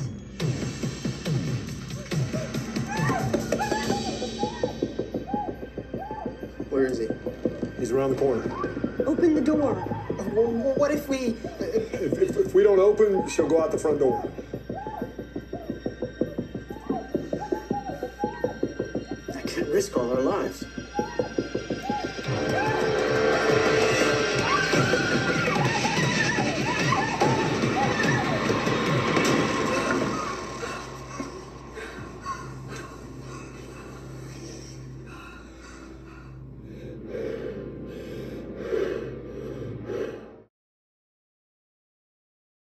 Where is he? He's around the corner. Open the door. What if we... If we don't open, she'll go out the front door. I can't risk all our lives.